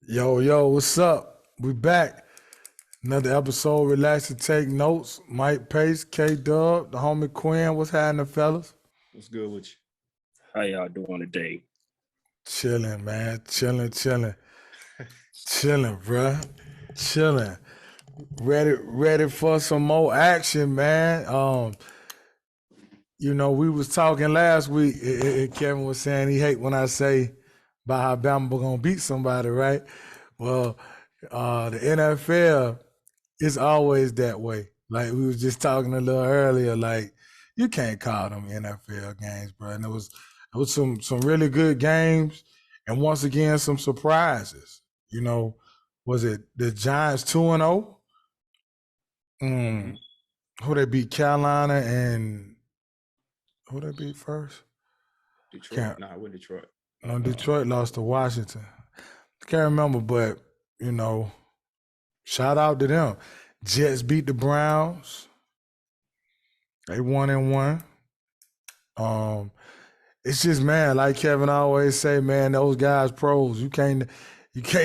Yo, what's up? We back. Another episode, Relax and Take Notes. Mike Pace, K-Dub, the homie Quinn. What's happening, fellas? What's good with you? How y'all doing today? Chilling, man. Chilling. Chilling, bruh. Chilling. Ready for some more action, man. We was talking last week. Kevin was saying he hate when I say about how Bama gonna beat somebody, right? Well, the NFL is always that way. Like we was just talking a little earlier, like you can't call them NFL games, bro. And it was some really good games, and once again some surprises. Was it the Giants 2-0? Who they beat? Carolina, and who they beat first? Detroit. Nah, with Detroit. No, Detroit lost to Washington. Can't remember, but shout out to them. Jets beat the Browns. They 1-1. It's just, man, like Kevin always say, man, those guys pros. You can't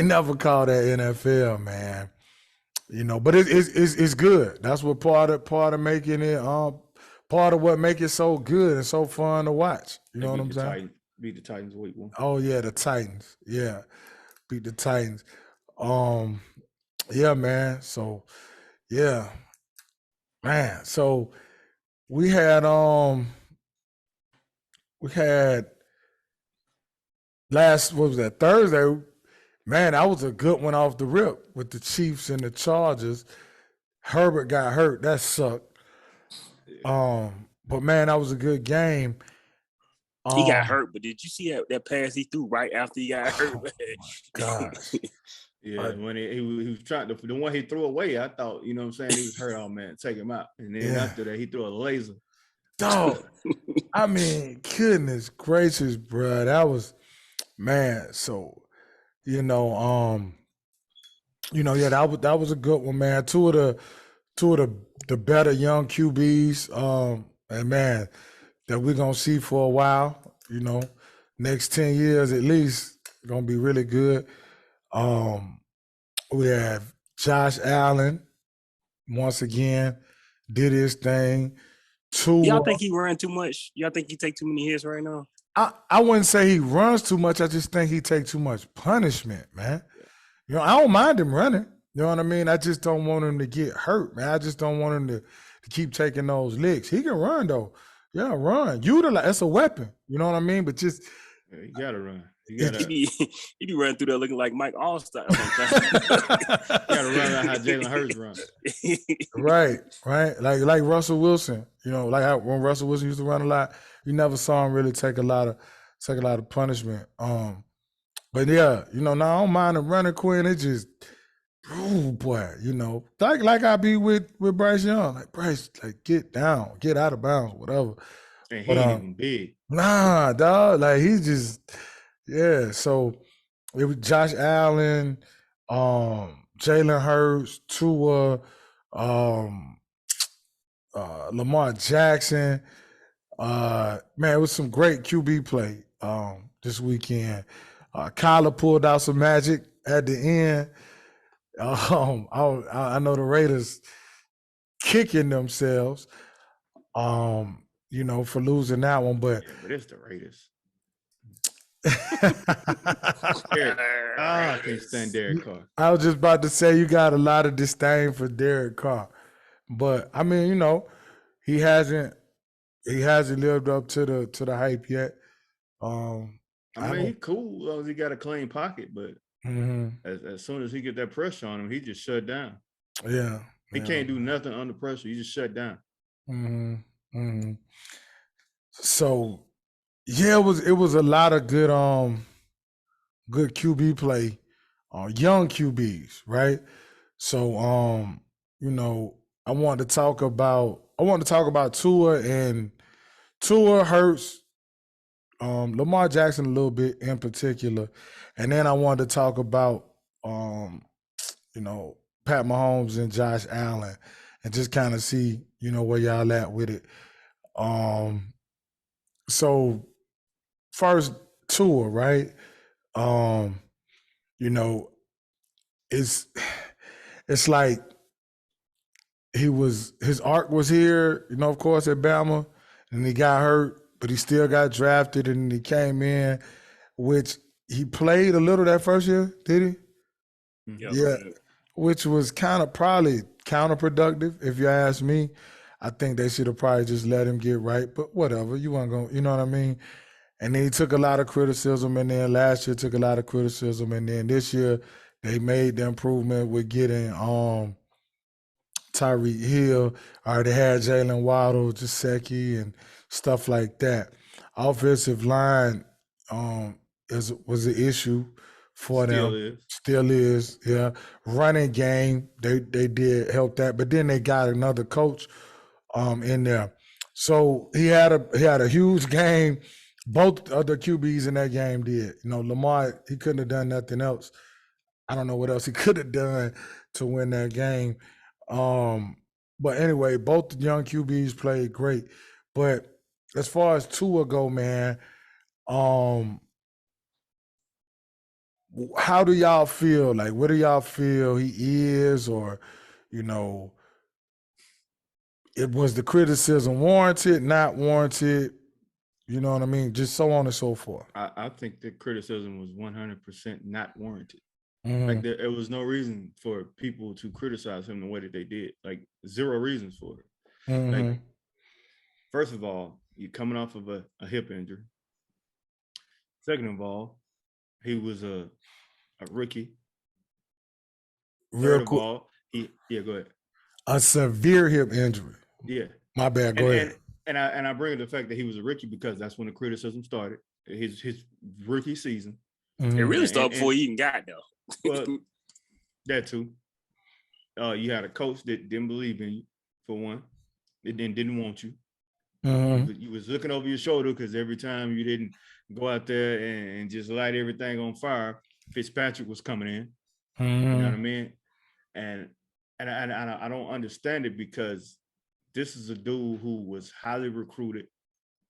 never call that NFL, man. But it's good. That's what part of making it part of what make it so good and so fun to watch. You know what I'm saying? Beat the Titans week one. Oh yeah, the Titans. Yeah. Beat the Titans. Yeah, man. So yeah. Man. So we had last, what was that, Thursday? Man, that was a good one off the rip with the Chiefs and the Chargers. Herbert got hurt. That sucked. But man, that was a good game. He got hurt, but did you see that pass he threw right after he got hurt? Oh gosh. Yeah, when he was trying to, the one he threw away, I thought, you know what I'm saying, he was hurt. Oh man, take him out. And then after that, he threw a laser. Dog. I mean, goodness gracious, bro. That was, man. So, that was a good one, man. Two of the better young QBs, and man, that we're gonna see for a while. Next 10 years at least, gonna be really good. We have Josh Allen once again did his thing. Y'all think he run too much? Y'all think he take too many hits right now? I wouldn't say he runs too much. I just think he takes too much punishment, man. I don't mind him running. You know what I mean? I just don't want him to get hurt, man. I just don't want him to keep taking those licks. He can run though. Yeah, run. Utilize. It's a weapon. You know what I mean? But just you gotta run. He be running through there looking like Mike Allstar. You gotta run like how Jalen Hurts runs. Right. Like Russell Wilson. Like how when Russell Wilson used to run a lot, you never saw him really take a lot of punishment. But yeah, now I don't mind him running, Quinn. It just, oh boy, like I be with Bryce Young. Like Bryce, like get down, get out of bounds, whatever. And he ain't even big. Nah, dog. Like he's just, yeah. So it was Josh Allen, Jalen Hurts, Tua, Lamar Jackson. Man, it was some great QB play this weekend. Kyler pulled out some magic at the end. I know the Raiders kicking themselves, for losing that one, but it's the Raiders. I can't stand Derek Carr. I was just about to say you got a lot of disdain for Derek Carr, but I mean, he hasn't lived up to the hype yet. I mean, he's cool as long as he got a clean pocket, but as soon as he get that pressure on him, he just shut down. Yeah, he can't do nothing under pressure. He just shut down. So, yeah, it was a lot of good QB play, young QBs, right? So, I wanted to talk about Tua and Tua Hurts. Lamar Jackson a little bit in particular, and then I wanted to talk about Pat Mahommes and Josh Allen, and just kind of see where y'all at with it. So first Tua, right? it's like his arc was here, of course, at Bama, and he got hurt, but he still got drafted, and he came in, which he played a little that first year, did he? Yeah, which was kind of probably counterproductive, if you ask me. I think they should have probably just let him get right, but whatever. You weren't going, you know what I mean? And then he took a lot of criticism, and then last year took a lot of criticism, and then this year they made the improvement with getting Tyreek Hill. Already had Jalen Waddle, Gesicki, and stuff like that. Offensive line was an issue for them. Still is, yeah. Running game, they did help that, but then they got another coach in there. So he had a huge game. Both other QBs in that game did. Lamar, he couldn't have done nothing else. I don't know what else he could have done to win that game. But anyway, both young QBs played great. But as far as Tua go, man, how do y'all feel? Like, what do y'all feel he is, or, it was the criticism warranted, not warranted? You know what I mean? Just so on and so forth. I think the criticism was 100% not warranted. Like there was no reason for people to criticize him the way that they did. Like zero reasons for it. Like, first of all, you're coming off of a hip injury. Second of all, he was a rookie. Third of all, go ahead. A severe hip injury. Yeah. My bad. Go ahead. And I bring up the fact that he was a rookie because that's when the criticism started. His rookie season. It really started before he even got there. Well, that too. You had a coach that didn't believe in you, for one. It didn't want you. You was looking over your shoulder because every time you didn't go out there and just light everything on fire, Fitzpatrick was coming in. You know what I mean? And I don't understand it because this is a dude who was highly recruited.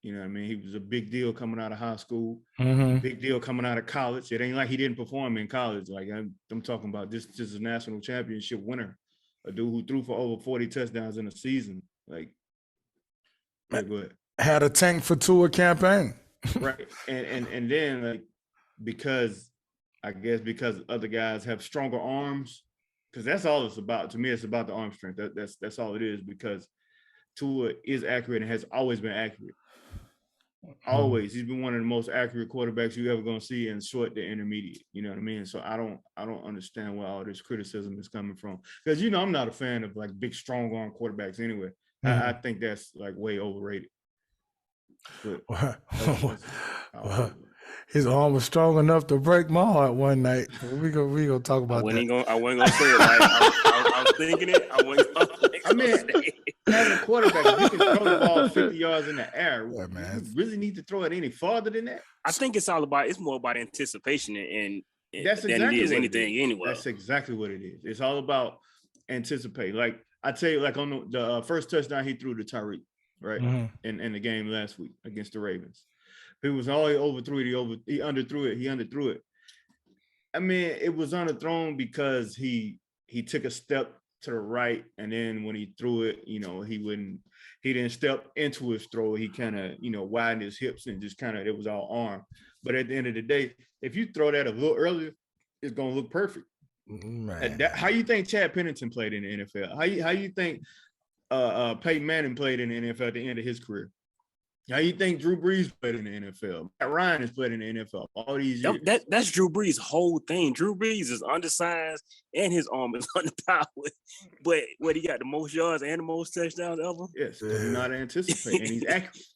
You know what I mean? He was a big deal coming out of high school, big deal coming out of college. It ain't like he didn't perform in college. Like I'm talking about this is a national championship winner, a dude who threw for over 40 touchdowns in a season. Like, go ahead. Had a tank for Tua campaign. Right. And then like, because other guys have stronger arms, because that's all it's about. To me, it's about the arm strength. That's all it is, because Tua is accurate and has always been accurate. Always. He's been one of the most accurate quarterbacks you ever gonna see in short to intermediate. You know what I mean? So I don't understand where all this criticism is coming from. Because I'm not a fan of like big strong arm quarterbacks anyway. I think that's like way overrated. But his arm was strong enough to break my heart one night. We gonna talk about that. I wasn't gonna say it. Like, I was thinking it. I wasn't gonna say it. I mean, as a quarterback, you can throw the ball 50 yards in the air. Yeah, man. You really need to throw it any farther than that? I think it's more about anticipation and that's exactly than it is what anything anyway. That's exactly what it is. It's all about anticipating. Like I tell you, like on the first touchdown he threw to Tyreek, right? In the game last week against the Ravens. He was only overthrew it. He underthrew it. I mean, it was underthrown because he took a step to the right, and then when he threw it, he didn't step into his throw. He kind of, widened his hips and just kind of, it was all arm. But at the end of the day, if you throw that a little earlier, it's gonna look perfect. How you think Chad Pennington played in the NFL? How you think Peyton Manning played in the NFL at the end of his career? How you think Drew Brees played in the NFL? Matt Ryan has played in the NFL all these years. That's Drew Brees' whole thing. Drew Brees is undersized and his arm is underpowered. But he got the most yards and the most touchdowns ever? Yes, he's not anticipating, and he's accurate.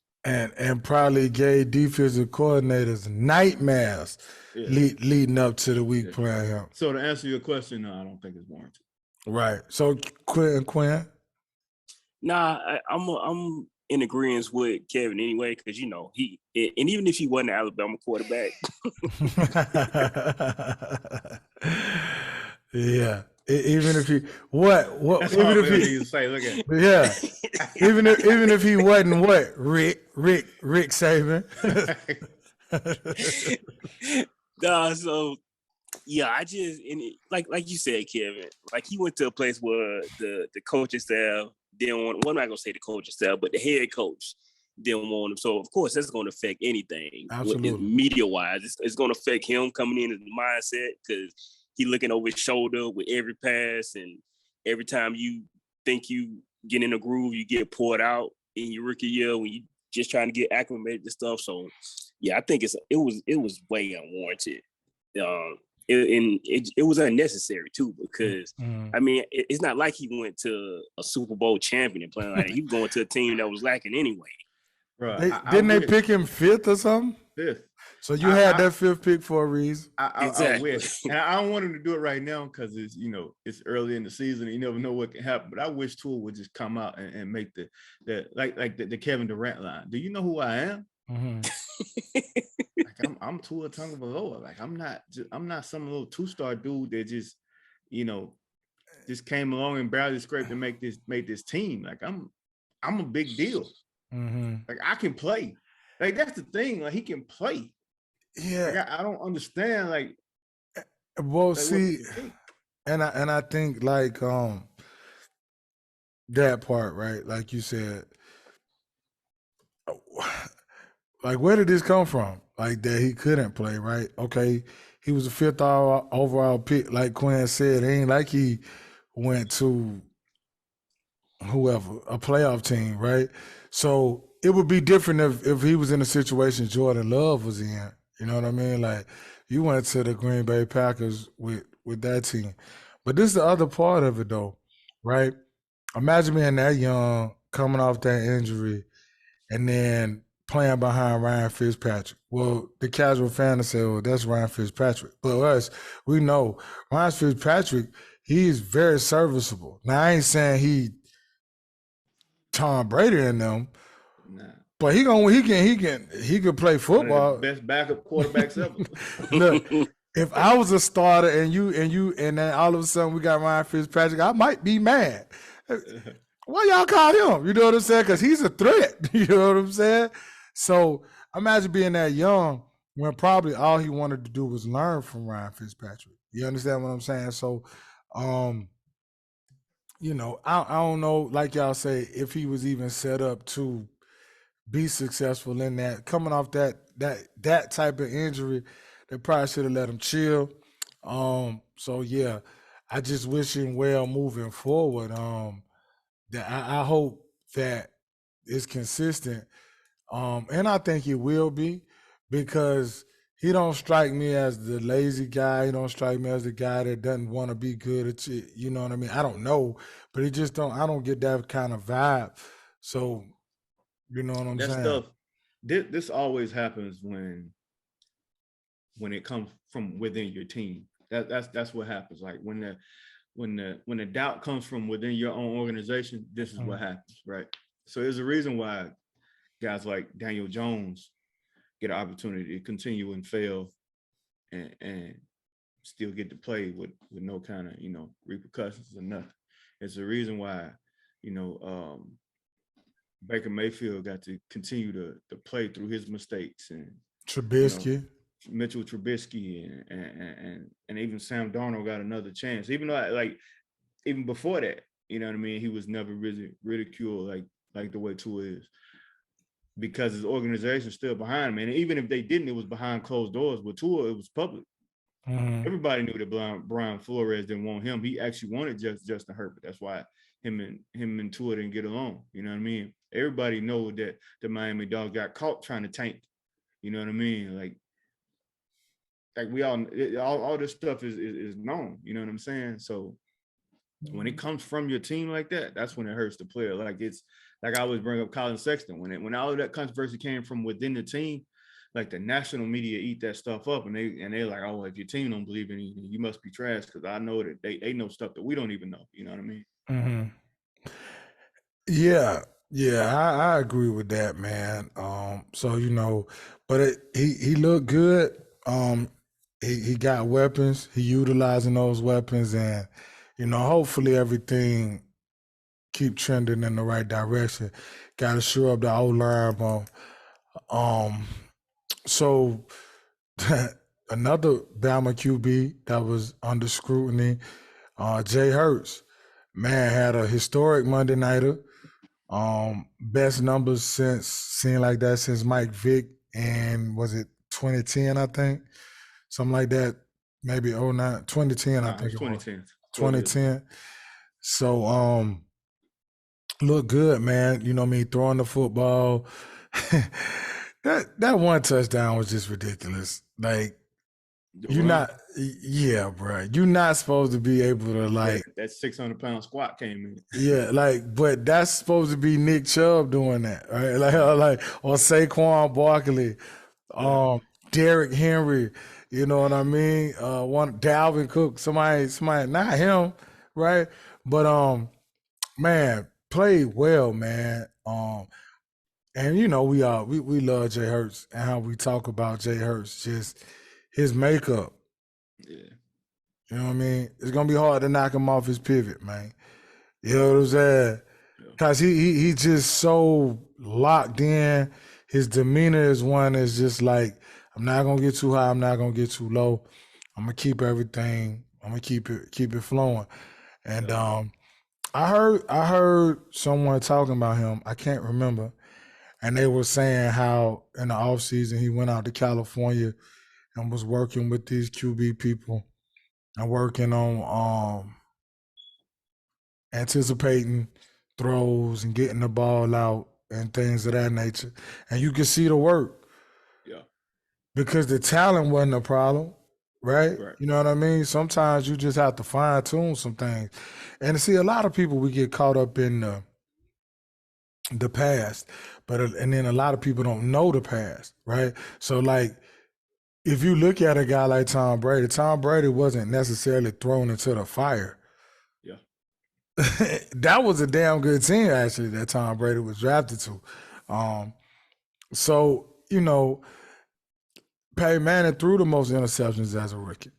And probably gave defensive coordinators nightmares leading up to the week playing him. So to answer your question, no, I don't think it's warranted. Right. So Quinn? Nah, I'm in agreement with Kevin anyway, because he and even if he wasn't an Alabama quarterback. Yeah. Even if he That's even if he say, look at it. Yeah. even if he wasn't Rick Saban. Nah, so Yeah, like you said, Kevin, like he went to a place where the coaching staff didn't want. Well, I'm not gonna say the coaching staff, but the head coach didn't want him. So of course that's going to affect anything. Absolutely. Media wise, it's going to affect him coming in as the mindset because he looking over his shoulder with every pass, and every time you think you get in a groove, you get poured out in your rookie year when you just trying to get acclimated to stuff. So yeah, I think it was way unwarranted. It was unnecessary too because I mean it's not like he went to a Super Bowl champion and playing like he was going to a team that was lacking anyway. Right? Didn't they pick him 5th or something? 5th. So you had that 5th pick for a reason. I wish, and I don't want him to do it right now because it's it's early in the season. You never know what can happen. But I wish Tua would just come out and make the Kevin Durant line. Do you know who I am? Like I'm Tua Tagovailoa. Like I'm not some little 2-star dude that just just came along and barely scraped to make this team. Like I'm a big deal. Like I can play. Like that's the thing. Like he can play. Yeah. Like, I don't understand. Like, well, see, and I think like that part, right? Like you said, like where did this come from? Like that he couldn't play, right? Okay, he was a 5th overall pick, like Quinn said. It ain't like he went to whoever, a playoff team, right? So it would be different if he was in a situation Jordan Love was in. You know what I mean? Like you went to the Green Bay Packers with that team. But this is the other part of it though, right? Imagine being that young, coming off that injury, and then playing behind Ryan Fitzpatrick. Well, the casual fan will say, well, that's Ryan Fitzpatrick. But us, we know Ryan Fitzpatrick, he's very serviceable. Now, I ain't saying he Tom Brady in them, but he could play football. Best backup quarterbacks ever. Look, if I was a starter and then all of a sudden we got Ryan Fitzpatrick, I might be mad. Why y'all call him? You know what I'm saying? Because he's a threat. You know what I'm saying? So imagine being that young when probably all he wanted to do was learn from Ryan Fitzpatrick. You understand what I'm saying? So, I don't know, like y'all say, if he was even set up to be successful in that. Coming off that type of injury, they probably should have let him chill. So yeah, I just wish him well moving forward. That I hope that it's consistent. And I think it will be because he don't strike me as the lazy guy. He don't strike me as the guy that doesn't want to be good at it. You know what I mean? I don't know, but I don't get that kind of vibe. So, you know what I'm saying? Stuff. This always happens when it comes from within your team. That's what happens. Like when the doubt comes from within your own organization, this is what happens, right? So there's a reason why guys like Daniel Jones get an opportunity to continue and fail and still get to play with no kind of, repercussions or nothing. It's the reason why, Baker Mayfield got to continue to play through his mistakes, and Trubisky, Mitchell Trubisky, and even Sam Darnold got another chance. Even though, even before that, you know what I mean, he was never really ridiculed like the way Tua is, because his organization's still behind him. And even if they didn't, it was behind closed doors. With Tua, it was public. Everybody knew that Brian Flores didn't want him. He actually wanted Justin Herbert. That's why him and Tua didn't get along. You know what I mean? Everybody know that the Miami Dolphins got caught trying to tank. You know what I mean? Like we all this stuff is known. You know what I'm saying? So when it comes from your team like that, that's when it hurts the player. Like it's like I always bring up Colin Sexton. When all of that controversy came from within the team, like the national media eat that stuff up, and they're like, oh, if your team don't believe in you, you must be trash, because I know that they know stuff that we don't even know. You know what I mean? Mm-hmm. Yeah, I agree with that, man. So but he looked good. He got weapons. He utilizing those weapons, and hopefully everything keep trending in the right direction. Got to shore up the O-line. So another Bama QB that was under scrutiny, Jay Hurts. Man, had a historic Monday nighter. Best numbers since seemed like that since Mike Vick, and was it 2010, I think? Something like that. Maybe 09, 2010, I Nah, think it's it was. 2010. 2010. So look good, man. You know what I mean? Throwing the football. that one touchdown was just ridiculous. Like, The you're run, not, yeah, bro. You're not supposed to be able to, like, that 600-pound squat came in. yeah, like, but that's supposed to be Nick Chubb doing that, right? Or Saquon Barkley, Derrick Henry, you know what I mean? One Dalvin Cook, somebody, not him, right? But man, played well, man. And you know, we love Jay Hurts and how we talk about Jay Hurts, just his makeup. Yeah. You know what I mean? It's gonna be hard to knock him off his pivot, man. You know what I'm saying? Cause he just so locked in. His demeanor is one is just like, I'm not gonna get too high, I'm not gonna get too low. I'm gonna keep everything, I'm gonna keep it flowing. And I heard someone talking about him, I can't remember, and they were saying how in the offseason he went out to California and was working with these QB people and working on anticipating throws and getting the ball out and things of that nature. And you can see the work. Yeah. Because the talent wasn't a problem, right? Right. You know what I mean? Sometimes you just have to fine tune some things. And see, a lot of people, we get caught up in the past, and then a lot of people don't know the past, right? So like, if you look at a guy like Tom Brady wasn't necessarily thrown into the fire. Yeah. That was a damn good team, actually, that Tom Brady was drafted to. So, you know, Peyton Manning threw the most interceptions as a rookie.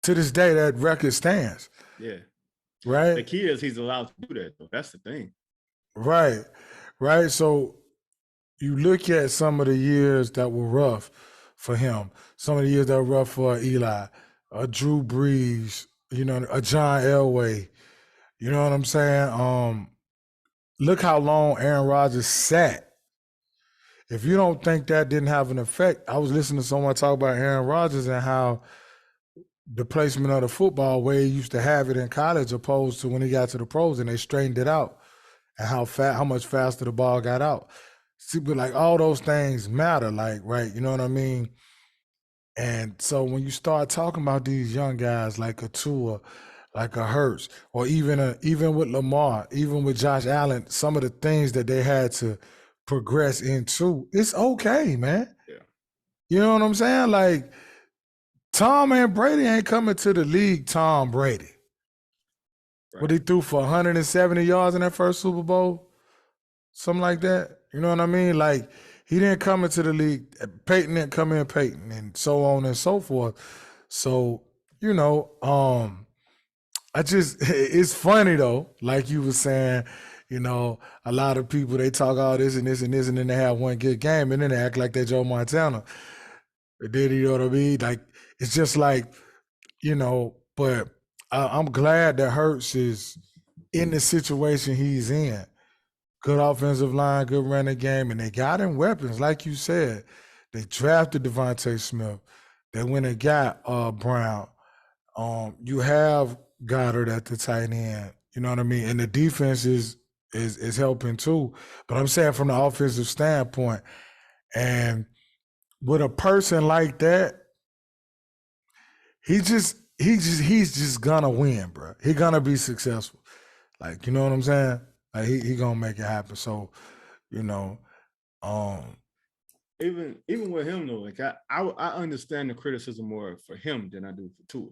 To this day, that record stands. Yeah. Right? The key is he's allowed to do that, though. That's the thing. Right. Right. So you look at some of the years that were rough for him, some of the years that were rough for Eli, a Drew Brees, you know, a John Elway. You know what I'm saying? Look how long Aaron Rodgers sat. If you don't think that didn't have an effect, I was listening to someone talk about Aaron Rodgers and how the placement of the football where he used to have it in college opposed to when he got to the pros and they straightened it out, and how much faster the ball got out. See, but like all those things matter, like, right, you know what I mean? And so when you start talking about these young guys like a Tua, like a Hurts, or even with Lamar, even with Josh Allen, some of the things that they had to progress into, it's okay, man. Yeah. You know what I'm saying? Like, Tom and Brady ain't coming to the league Tom Brady. Right. What he threw for 170 yards in that first Super Bowl? Something like that. You know what I mean? Like, he didn't come into the league. Peyton didn't come in Peyton, and so on and so forth. So, you know, it's funny though, like you were saying, you know, a lot of people, they talk all this and this and this, and then they have one good game, and then they act like they're Joe Montana. Did you know what I mean? Like, it's just like, you know, but I'm glad that Hurts is in the situation he's in. Good offensive line, good running game, and they got him weapons, like you said. They drafted Devontae Smith. They went and got Brown. You have Goddard at the tight end. You know what I mean? And the defense is helping too. But I'm saying from the offensive standpoint, and with a person like that, he's just gonna win, bro. He gonna be successful. Like, you know what I'm saying? Like, he gonna make it happen. So, you know, even with him though, like I understand the criticism more for him than I do for Tua,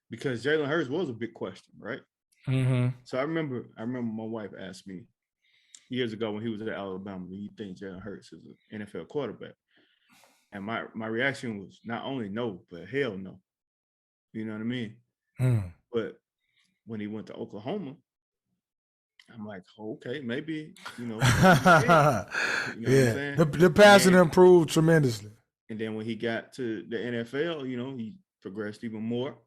because Jalen Hurts was a big question, right? So I remember my wife asked me years ago when he was at Alabama, do you think Jalen Hurts is an NFL quarterback? And my reaction was not only no, but hell no. You know what I mean? But when he went to Oklahoma, I'm like, okay, maybe, you know. Yeah, what I'm saying? The passing improved tremendously. And then when he got to the NFL, he progressed even more.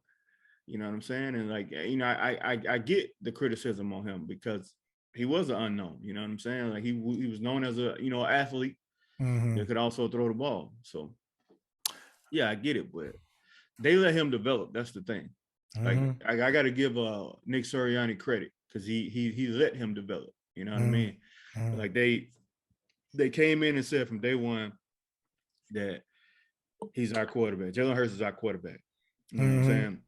You know what I'm saying? And like, I get the criticism on him because he was an unknown. You know what I'm saying? Like he was known as a athlete that could also throw the ball. So yeah, I get it, but they let him develop. That's the thing. Like I got to give Nick Sirianni credit because he let him develop. You know what I mean? Like they came in and said from day one that he's our quarterback. Jalen Hurts is our quarterback. You know what I'm saying?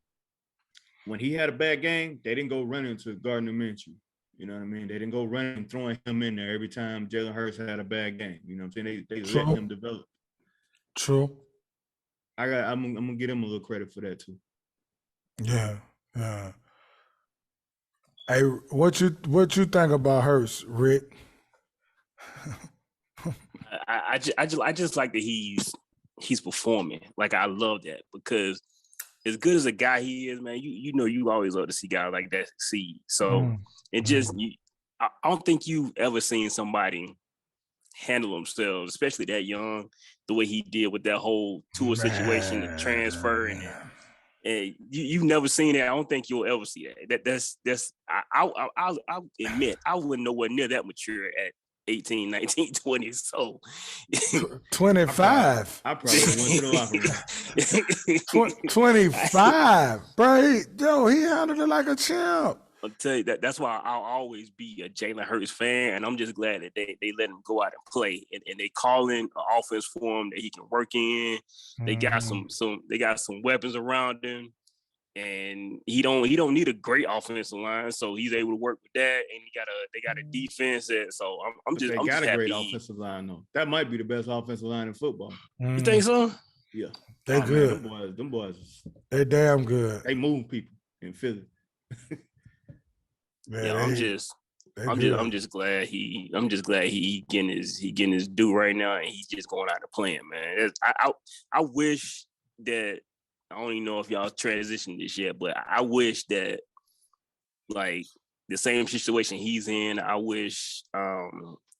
When he had a bad game, they didn't go running to Gardner Minshew. You know what I mean? They didn't go running throwing him in there every time Jalen Hurts had a bad game. You know what I'm saying? They let him develop. True. I'm gonna give him a little credit for that too. Yeah. Hey, what you think about Hurts, Rick? I just like that he's performing. Like I love that because as good as a guy he is, man, you always love to see guys like that succeed. So I don't think you've ever seen somebody handle themselves, especially that young, the way he did with that whole tour situation, the transfer, and you've never seen that. I don't think you'll ever see that. That's I'll admit I wasn't nowhere near that mature at 18, 19, 20. So 25. I probably went to the locker room. 25, bro. He handled it like a champ. I'll tell you that's why I'll always be a Jalen Hurts fan, and I'm just glad that they let him go out and play, and they call in an offense for him that he can work in. They got some weapons around him, and he don't need a great offensive line, so he's able to work with that, and they got a defense that. So I'm just got a happy. Great offensive line though. That might be the best offensive line in football. You think so? Yeah, they good. Man, them boys. They damn good. They move people in Philly. I'm just glad he getting his due right now, and he's just going out and playing, man. I wish that I don't even know if y'all transitioned this yet, but I wish that like the same situation he's in, I wish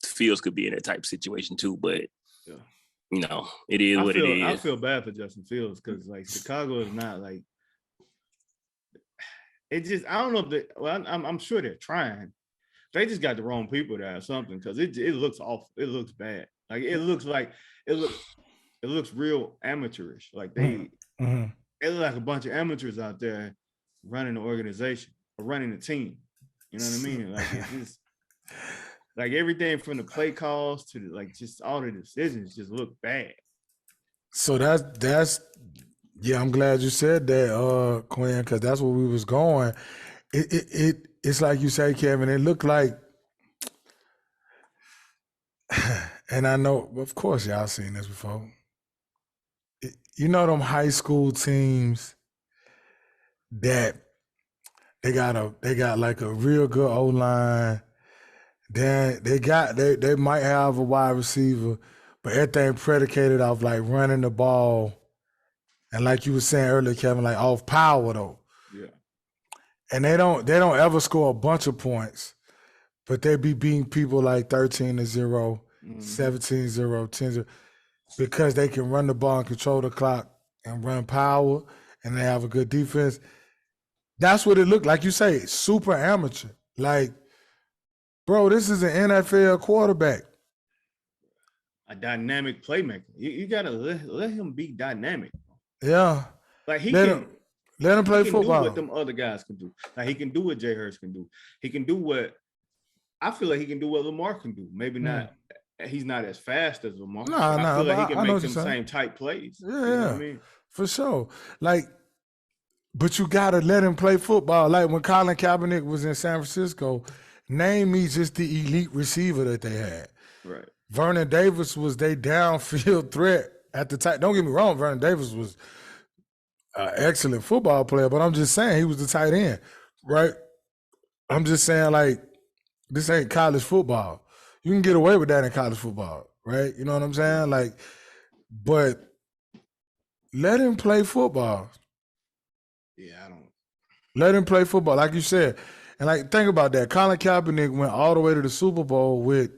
Fields could be in that type of situation too. But it is what it is. I feel bad for Justin Fields because like Chicago is not like. It just I don't know if I'm sure they're trying. They just got the wrong people there or something because it looks awful. It looks bad. Like it looks real amateurish. Like it looks like a bunch of amateurs out there running the organization or running the team. You know what I mean? Like it's just like everything from the play calls to like just all the decisions just look bad. So that's. Yeah, I'm glad you said that, Quinn, because that's where we was going. It's like you say, Kevin. It looked like, and I know, of course, y'all seen this before. Them high school teams that they got like a real good O-line. Then they might have a wide receiver, but everything predicated off like running the ball. And like you were saying earlier, Kevin, like off power though. Yeah. And they don't ever score a bunch of points, but they be beating people like 13-0, 17-0, 10-0, because they can run the ball and control the clock and run power, and they have a good defense. That's what it looked like. You say super amateur. Like, bro, this is an NFL quarterback. A dynamic playmaker. You gotta let him be dynamic. Yeah, like let him play football. Do what them other guys can do. Like he can do what Jay Hurts can do. He can do what I feel like he can do. What Lamar can do. Maybe not. He's not as fast as Lamar. I feel like he can make them same type plays. Yeah, you know what I mean? For sure. Like, but you gotta let him play football. Like when Colin Kaepernick was in San Francisco, name me just the elite receiver that they had. Right. Vernon Davis was their downfield threat at the time. Don't get me wrong, Vernon Davis was an excellent football player, but I'm just saying he was the tight end, right? I'm just saying, like, this ain't college football. You can get away with that in college football, right? You know what I'm saying? Like, but let him play football. Yeah, I don't. Let him play football, like you said. And, like, think about that. Colin Kaepernick went all the way to the Super Bowl with,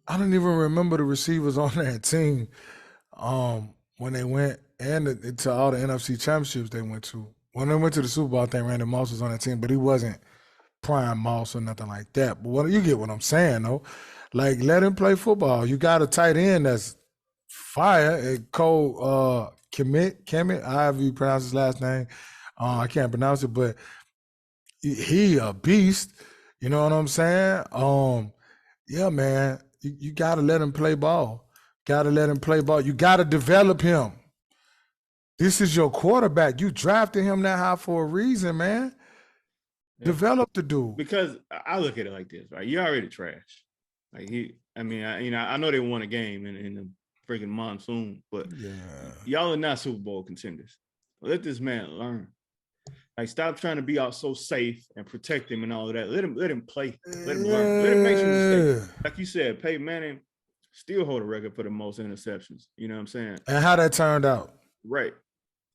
I don't even remember the receivers on that team. when they went and to all the NFC championships they went to. When they went to the Super Bowl, I think Randy Moss was on that team, but he wasn't prime Moss or nothing like that. But you get what I'm saying, though. Like, let him play football. You got a tight end that's fire. Cole Kemet, however you pronounce his last name. I can't pronounce it, but he a beast. You know what I'm saying? Yeah, man. You got to let him play ball. Got to let him play ball. You got to develop him. This is your quarterback. You drafted him that high for a reason, man. Yeah. Develop the dude. Because I look at it like this, right? You're already trash. Like I know they won a game in the freaking monsoon, but y'all are not Super Bowl contenders. Let this man learn. Like, stop trying to be out so safe and protect him and all of that. Let him play. Let him learn. Let him make some mistakes. Like you said, Peyton Manning still hold a record for the most interceptions. You know what I'm saying? And how that turned out. Right.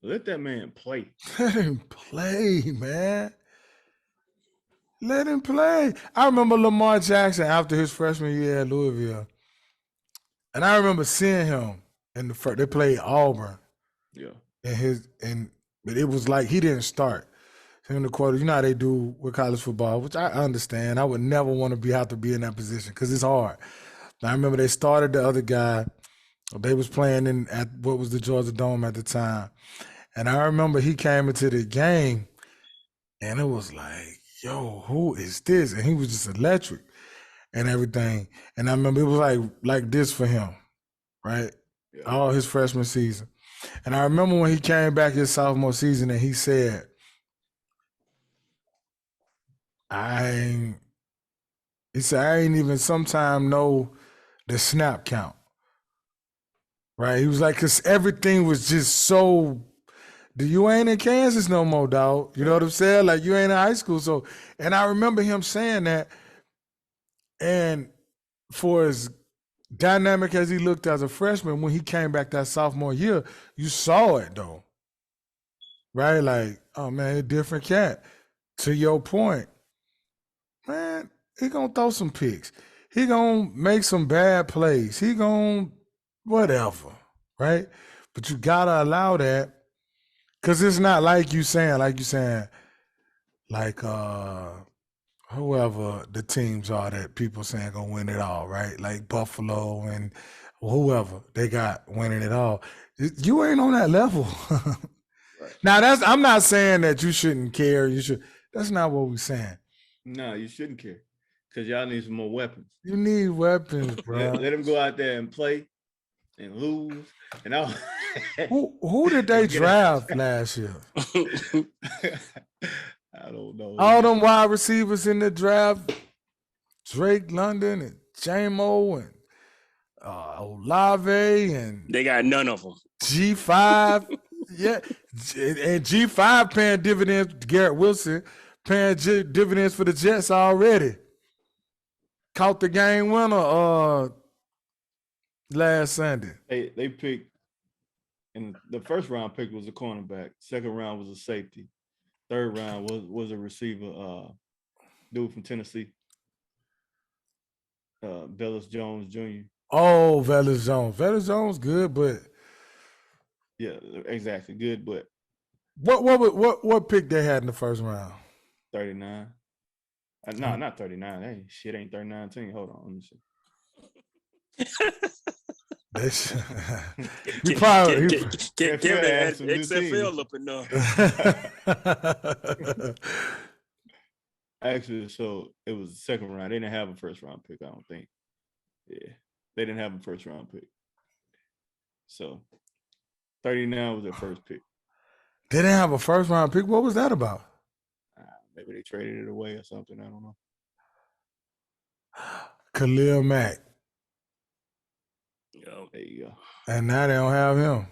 Let that man play. Let him play, man. Let him play. I remember Lamar Jackson after his freshman year at Louisville. And I remember seeing him in the first. They played Auburn. Yeah. But it was like he didn't start. In the quarter, you know how they do with college football, which I understand. I would never want to have to be in that position because it's hard. I remember they started the other guy. They was playing at what was the Georgia Dome at the time. And I remember he came into the game and it was like, yo, who is this? And he was just electric and everything. And I remember it was like this for him, right? Yeah. All his freshman season. And I remember when he came back his sophomore season and he said, I ain't even sometime know the snap count. Right? He was like, because everything was just so, you ain't in Kansas no more, dog. You know what I'm saying? Like, you ain't in high school. So, and I remember him saying that. And for as dynamic as he looked as a freshman, when he came back that sophomore year, you saw it, though. Right? Like, oh, man, a different cat. To your point, man, he gonna throw some picks. He gonna make some bad plays. He gonna whatever, right? But you gotta allow that because it's not like you saying, whoever the teams are that people saying gonna win it all, right? Like Buffalo and whoever they got winning it all. You ain't on that level. Right. Now I'm not saying that you shouldn't care. You should. That's not what we're saying. No, you shouldn't care because y'all need some more weapons. You need weapons, bro. Let them go out there and play and lose. And who did they draft last year? I don't know. All them wide receivers in the draft, Drake London and J-Mo and Olave and they got none of them. G5, yeah, and G5 paying dividends. Garrett Wilson paying dividends for the Jets already. Caught the game winner last Sunday. They picked, and the first round pick was a cornerback. Second round was a safety. Third round was a receiver, dude from Tennessee, Velus Jones Jr. Oh, Velus Jones. Velus Jones good, but yeah, exactly, good, but what pick they had in the first round? 39. No, not 39. Hey, shit ain't 39 team. Hold on, let me see. You probably can't add XFL up enough. Actually, so it was the second round. They didn't have a first round pick, I don't think. Yeah, they didn't have a first round pick. So 39 was their first pick. They didn't have a first round pick. What was that about? Maybe they traded it away or something. I don't know. Khalil Mack. Yo, there you go. And now they don't have him.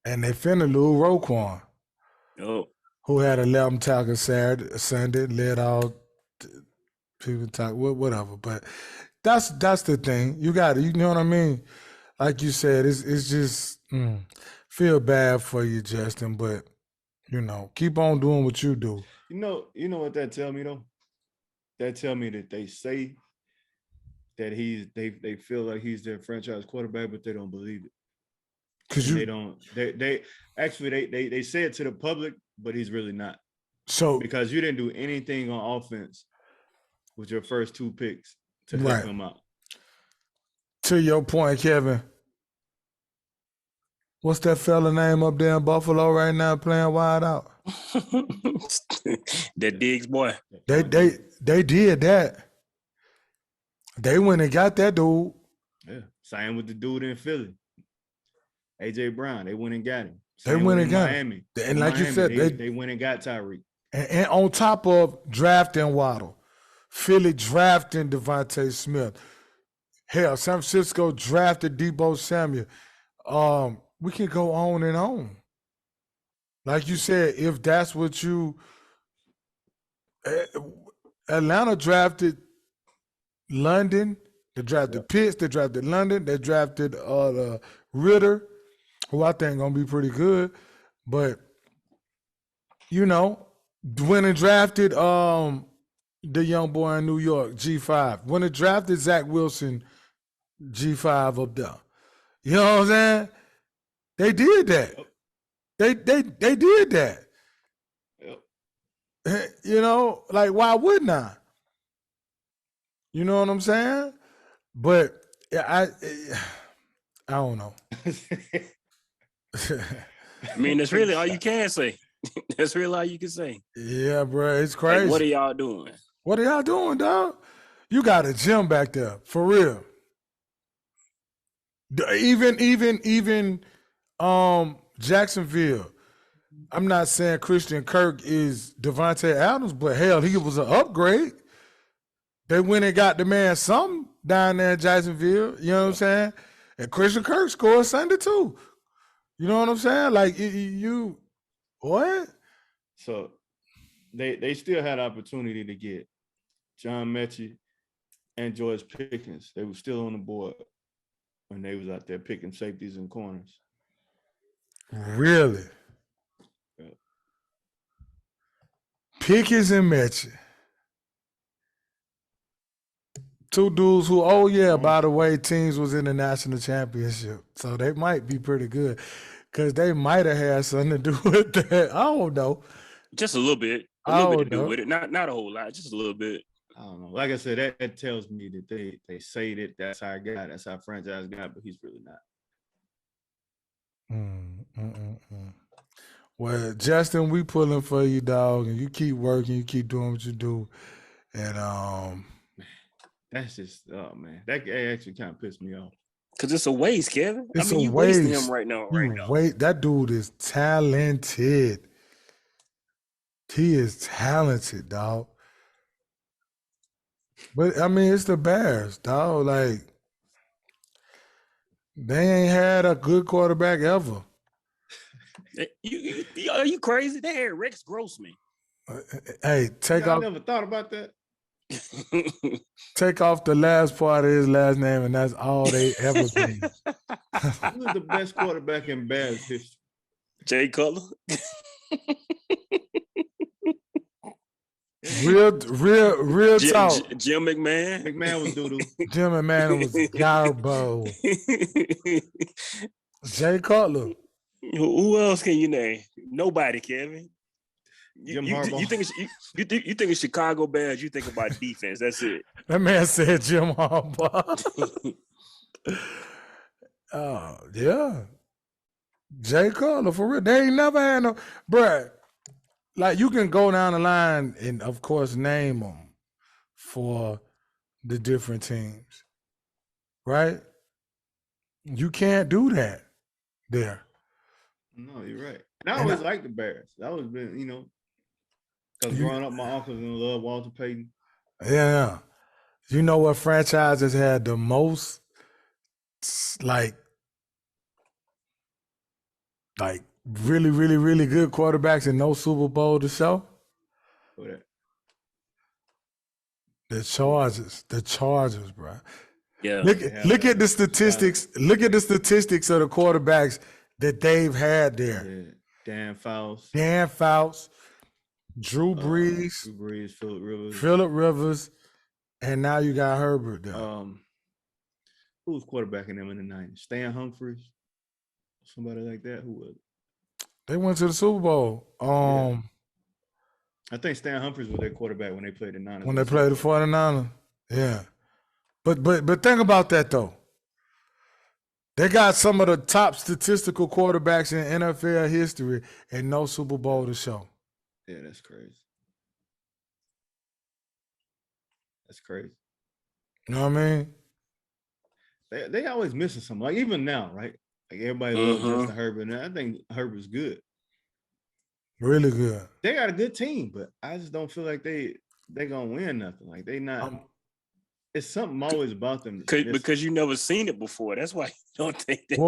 And they finna lose Roquan. Oh. Who had 11 tackles Sunday, led all people talk, whatever. But that's the thing. You got it. You know what I mean? Like you said, it's just feel bad for you, Justin, but keep on doing what you do. You know what that tell me though? That tell me that they say that they feel like he's their franchise quarterback, but they don't believe it. Because they don't. They actually they say it to the public, but he's really not. So because you didn't do anything on offense with your first 2 picks to help him out. To your point, Kevin, what's that fella name up there in Buffalo right now playing wide out? That Diggs boy. They did that. They went and got that dude. Yeah. Same with the dude in Philly. AJ Brown. They went and got him. They went and got Miami. him. And like you said, they went and got Tyreek. And on top of drafting Waddle, Philly drafting Devontae Smith. Hell, San Francisco drafted Deebo Samuel. We can go on and on. Like you said, if that's what you Atlanta drafted London, they drafted Pitts, they drafted London, they drafted Ritter, who I think gonna be pretty good. But you know, when it drafted the young boy in New York, G5, when it drafted Zach Wilson, G5 up there. You know what I'm saying? They did that. They did that. Yep. You know, like why wouldn't I? You know what I'm saying? But I don't know. I mean, that's really all you can say. That's really all you can say. Yeah, bro, it's crazy. Like, what are y'all doing? What are y'all doing, dog? You got a gym back there, for real. Even Jacksonville. I'm not saying Christian Kirk is Devontae Adams, but hell, he was an upgrade. They went and got the man something down there in Jacksonville. You know what I'm saying? And Christian Kirk scored Sunday too. You know what I'm saying? Like you what? So they still had opportunity to get John Mechie and George Pickens. They were still on the board when they was out there picking safeties and corners. Really? Yeah. Pickens and Mechie. Two dudes who, by the way, teams was in the national championship. So they might be pretty good. Because they might have had something to do with that. I don't know. Just a little bit. A little bit to do with it. Not a whole lot, just a little bit. I don't know. Like I said, that tells me that they say that that's our guy, that's our franchise guy, but he's really not. Well, Justin, we pulling for you, dog, and you keep working, you keep doing what you do. And that's just, oh man, that actually kind of pissed me off. Cause it's a waste, Kevin. It's you wasting him right now. That dude is talented. He is talented, dog. But I mean, it's the Bears, dog. Like, they ain't had a good quarterback ever. Are you crazy? They had Rex Grossman. Hey, I never thought about that. Take off the last part of his last name, and that's all they ever been. Who was the best quarterback in Bears history? Jay Cutler. Real talk. Jim McMahon. McMahon was doodoo. Jim McMahon was garbo. Jay Cutler. Who else can you name? Nobody, Kevin. Jim Harbaugh. You think of Chicago Bears, you think about defense. That's it. That man said Jim Harbaugh. Oh, yeah. Jay Cutler, for real. They ain't never had no, bruh. Like, you can go down the line and, of course, name them for the different teams, right? You can't do that there. No, you're right. And I always liked the Bears. That was been, because growing up, my uncles and love Walter Payton. Yeah. You know what franchises had the most, like really, really, really good quarterbacks and no Super Bowl to show? What? The Chargers, bro. Yeah. Look at the statistics. Look at the statistics of the quarterbacks that they've had there. Yeah. Dan Fouts, Drew Brees, Phillip Rivers, and now you got Herbert there. Who was quarterbacking them in the 90s? Stan Humphries. somebody like that. Who was it? They went to the Super Bowl. I think Stan Humphries was their quarterback when they played the Niners. When they played the 49ers. Yeah. But think about that though. They got some of the top statistical quarterbacks in NFL history and no Super Bowl to show. Yeah, that's crazy. That's crazy. You know what I mean? They always missing something. Like even now, right? Like everybody loves Justin Herbert, and I think Herbert's good. Really good. They got a good team, but I just don't feel like they gonna win nothing. Like they not. It's something always about them. Because you never seen it before. That's why you don't think that.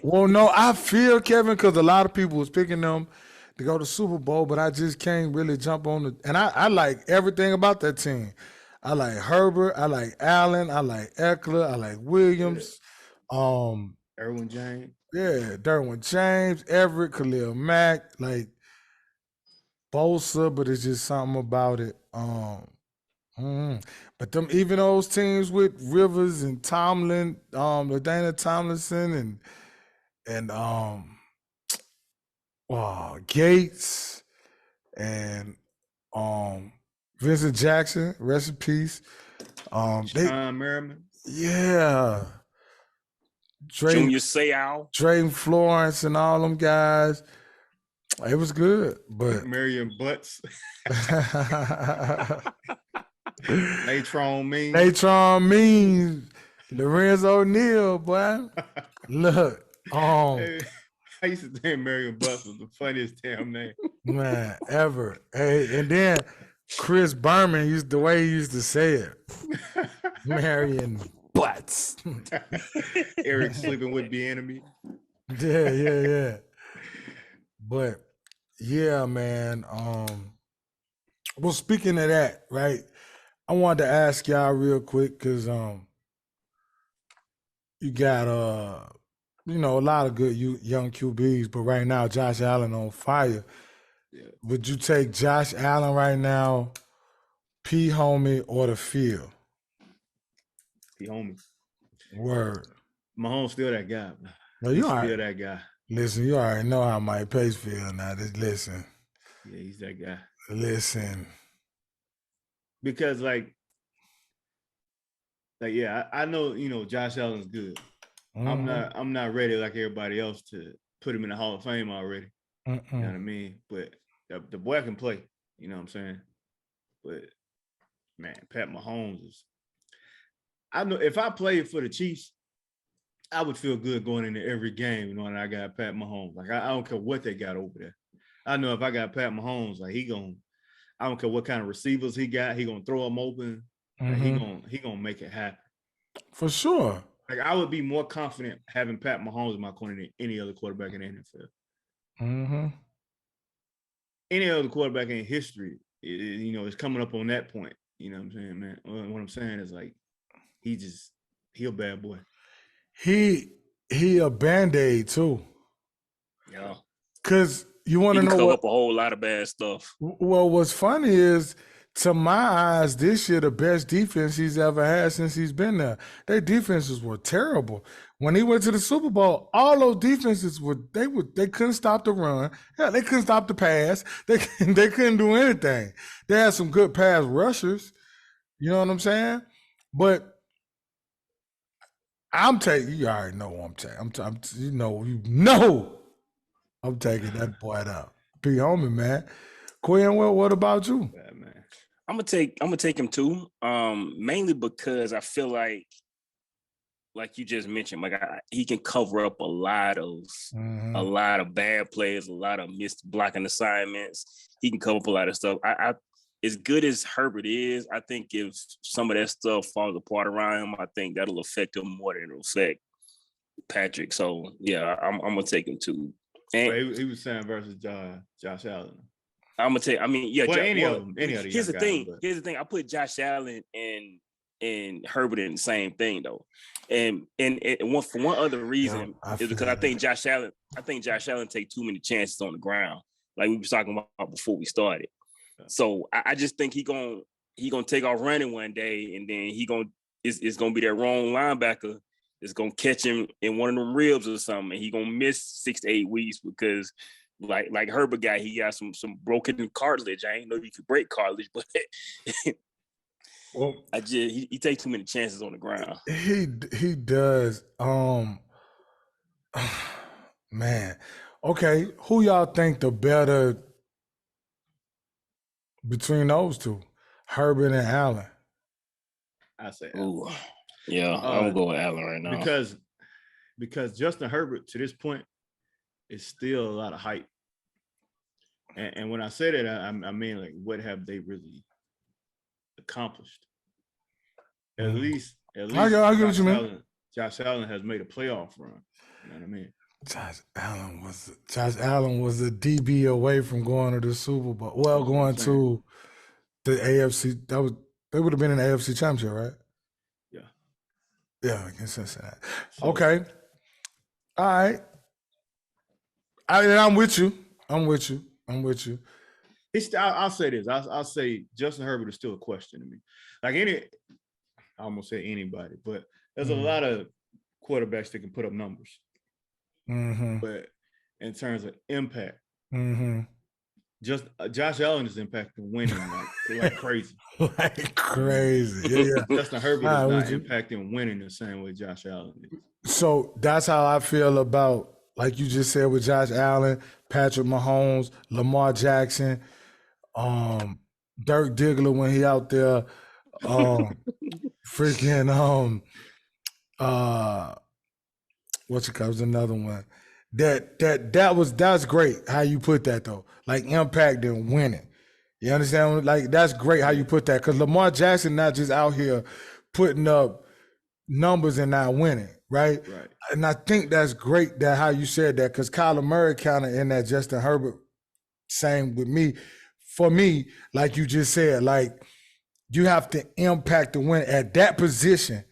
Well, no, I feel, Kevin, because a lot of people was picking them to go to Super Bowl, but I just can't really jump on the. And I like everything about that team. I like Herbert. I like Allen. I like Eckler. I like Williams. Derwin James. Yeah, Derwin James, Everett, Khalil Mack, like Bosa, but it's just something about it. But them even those teams with Rivers and Tomlin, LaDainian Tomlinson and Gates and Vincent Jackson, rest in peace. Sean Merriman. Yeah. Junior Seau. Drayton Florence and all them guys. It was good, but Marion Butts. Natron Means. Lorenzo Neal, boy. Look, I used to think Marion Butts was the funniest damn name. Man, ever. Hey, and then Chris Berman the way he used to say it. Marion Butts. Eric sleeping with the enemy. Yeah. But yeah, man. Well, speaking of that, right? I wanted to ask y'all real quick because you got a lot of good young QBs, but right now Josh Allen on fire. Yeah. Would you take Josh Allen right now, Mahommes, or the field? Mahommes. Word. Mahommes still that guy. No, he's still that guy. Listen, you already know how Mike Pace feel now. Just listen. Yeah, he's that guy. Listen. Because yeah, I know, Josh Allen's good. Mm-hmm. I'm not ready like everybody else to put him in the Hall of Fame already. Mm-mm. You know what I mean? But the boy can play, you know what I'm saying? But man, Pat Mahomes is, I know if I played for the Chiefs, I would feel good going into every game knowing I got Pat Mahomes. Like I don't care what they got over there. I know if I got Pat Mahomes, like I don't care what kind of receivers he got, he gonna throw them open. Mm-hmm. Like he gonna make it happen. For sure. Like I would be more confident having Pat Mahomes in my corner than any other quarterback in the NFL. Mm-hmm. Any other quarterback in history, is coming up on that point. You know what I'm saying, man? What I'm saying is like he a bad boy. He a Band-Aid too. Yeah. Cause you want to know cover up a whole lot of bad stuff. Well, what's funny is, to my eyes, this year the best defense he's ever had since he's been there. Their defenses were terrible. When he went to the Super Bowl, all those defenses they couldn't stop the run. Yeah, they couldn't stop the pass. They couldn't do anything. They had some good pass rushers. You know what I'm saying? But I'm taking. You already know what I'm taking. I'm taking that boy out. Mahommes, man. Quinn, what about you? Yeah, man. I'm gonna take him too. Mainly because I feel like you just mentioned, he can cover up a lot of bad plays, a lot of missed blocking assignments. He can cover up a lot of stuff. I as good as Herbert is, I think if some of that stuff falls apart around him, I think that'll affect him more than it'll affect Patrick. So yeah, I'm gonna take him too. And he was saying versus Josh Allen. I'm gonna tell you. I mean, yeah. Well, any of them. Here's the thing. Here's the thing. I put Josh Allen and Herbert in the same thing though, and for one other reason is because I think Josh Allen take too many chances on the ground, like we were talking about before we started. So I just think he gonna take off running one day, and then it's gonna be that wrong linebacker is gonna catch him in one of them ribs or something, and he gonna miss 6 to 8 weeks because like Herbert guy, he got some broken cartilage. I ain't know you could break cartilage, but Well, he takes too many chances on the ground. He does. Man. Okay, who y'all think the better between those two, Herbert and Allen? I say, ooh, yeah, I'm gonna go with Allen right now because Justin Herbert to this point is still a lot of hype. And when I say that, I mean, like, what have they really accomplished? At least I get what you mean. Josh Allen has made a playoff run. You know what I mean? Josh Allen was a DB away from going to the Super Bowl. Well, going to the AFC. They would have been in the AFC Championship, right? Yeah. Yeah, against Cincinnati. Okay. All right. I'm with you. I'll say this. I'll say Justin Herbert is still a question to me. Like I almost say anybody, but there's a lot of quarterbacks that can put up numbers. But in terms of impact, just Josh Allen is impacting winning like crazy. Like crazy. Yeah. Justin Herbert is not impacting winning the same way Josh Allen is. So that's how I feel about, like you just said, with Josh Allen, Patrick Mahomes, Lamar Jackson, Dirk Diggler when he out there, freaking what's it called? Another one. That's great how you put that though. Like impact and winning. You understand? Like that's great how you put that, because Lamar Jackson not just out here putting up numbers and not winning, right? Right. And I think that's great that how you said that, because Kyler Murray kind of in that Justin Herbert same with me. For me, like you just said, like you have to impact the win at that position.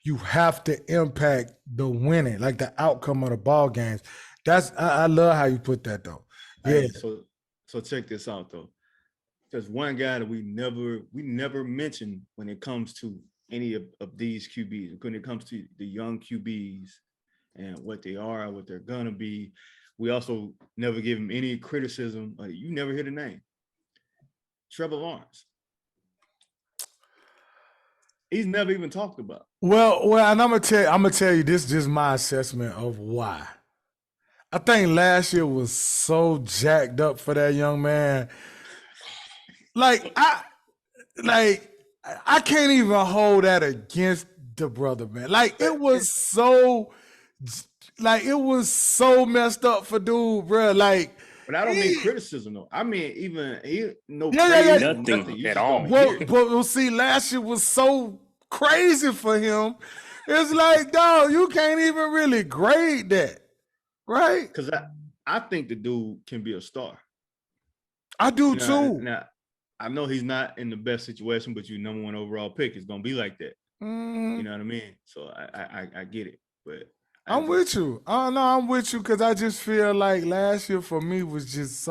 You have to impact the winning, like the outcome of the ball games. I love how you put that though. Yeah. Hey, so check this out though. There's one guy that we never mention when it comes to any of these QBs. When it comes to the young QBs and what they are, what they're gonna be, we also never give him any criticism. You never hear the name, Trevor Lawrence. He's never even talked about. Well, and I'm gonna tell you this is just my assessment of why. I think last year was so jacked up for that young man. I can't even hold that against the brother, man. Like it was so messed up for dude, bro. Like, but I don't mean criticism though. I mean nothing at all. Well, see, last year was so crazy for him. It's like, dog, you can't even really grade that, right? Because I think the dude can be a star. I do too. Now, I know he's not in the best situation, but your number one overall pick is gonna be like that. You know what I mean? So I get it, but I'm with you. Oh no, I'm with you, because I just feel like last year for me was just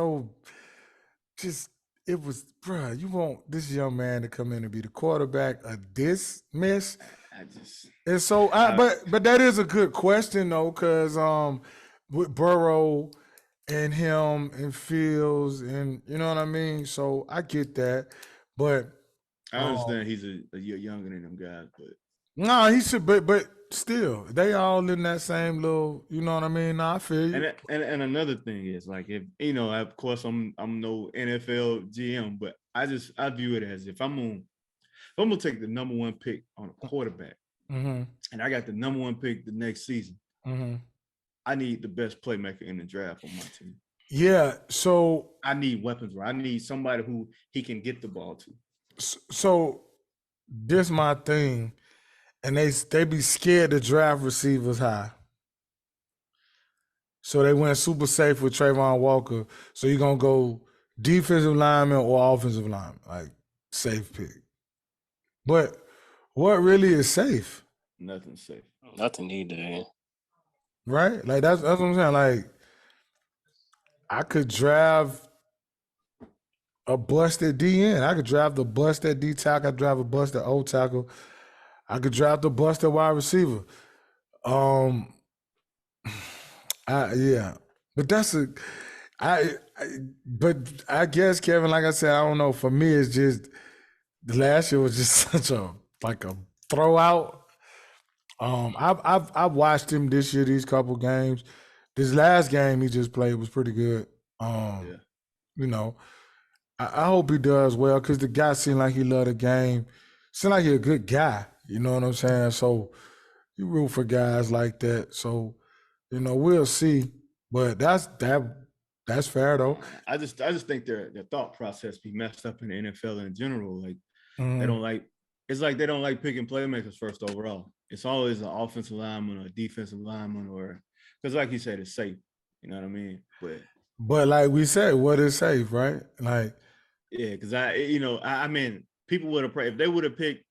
it was, bruh, you want this young man to come in and be the quarterback of this mess. And so but that is a good question though, because with Burrow and him and Fields, and you know what I mean? So I get that. But I understand he's a year younger than them guys, but no, he should, but still, they all in that same little, you know what I mean? No, I feel you. And another thing is, like, if of course I'm no NFL GM, but I view it as if I'm gonna take the number one pick on a quarterback, and I got the number one pick the next season. I need the best playmaker in the draft on my team. Yeah, so I need weapons. I need somebody who he can get the ball to. So this my thing, and they be scared to draft receivers high. So they went super safe with Trayvon Walker. So you're gonna go defensive lineman or offensive lineman, like safe pick. But what really is safe? Nothing safe. Nothing either. Right? Like that's what I'm saying. Like I could draft a busted DN. I could draft a busted D tackle. I could draft a busted O tackle. I could draft a busted wide receiver. Um, yeah, but but I guess Kevin, like I said, I don't know. For me, it's just the last year was just such a throw out. I've watched him this year, these couple games. This last game he just played was pretty good. Yeah. You know, I hope he does well because the guy seemed like he loved the game. Seemed like he's a good guy. You know what I'm saying? So you root for guys like that. So we'll see. But that's fair though. I just think their thought process be messed up in the NFL in general. Like Mm-hmm. they don't like. It's like they don't like picking playmakers first overall. It's always an offensive lineman or a defensive lineman, or because, like you said, it's safe. You know what I mean? But like we said, what is safe, right? Like, yeah, because I mean, people would have if they would have picked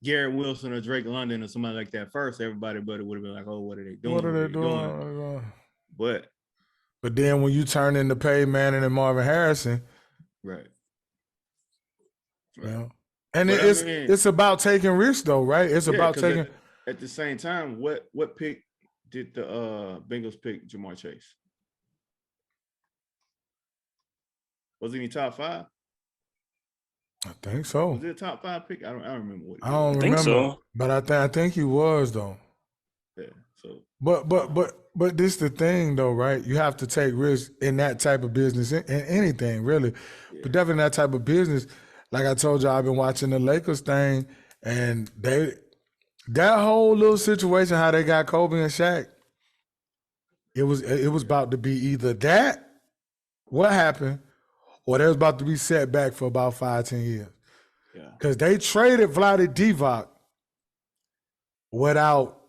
Garrett Wilson or Drake London or somebody like that first, everybody but it would have been like, oh, what are they doing? What are they doing? But then when you turn into Peyton Manning and Marvin Harrison, right. You know? And it's about taking risks, though, right? It's about taking. At the same time, what pick did the Bengals pick Jamar Chase? Wasn't he top 5? I think so. Was it a top 5 pick? I don't remember what. I don't remember, so. But I think he was though. Yeah. So. But this the thing though, right? You have to take risks in that type of business, in anything really, but definitely that type of business. Like I told you, I've been watching the Lakers thing, and that whole little situation, how they got Kobe and Shaq, it was about to be either that, what happened, or they was about to be set back for about 5-10 years. Yeah. Because they traded Vlade Divac without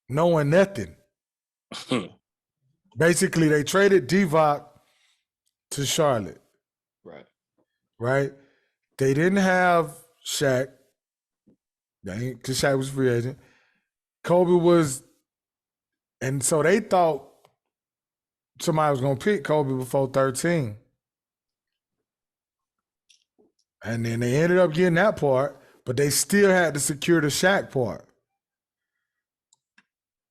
knowing nothing. Basically, they traded Divac to Charlotte. Right? They didn't have Shaq. Because Shaq was free agent. Kobe was, and so they thought somebody was going to pick Kobe before 13. And then they ended up getting that part, but they still had to secure the Shaq part.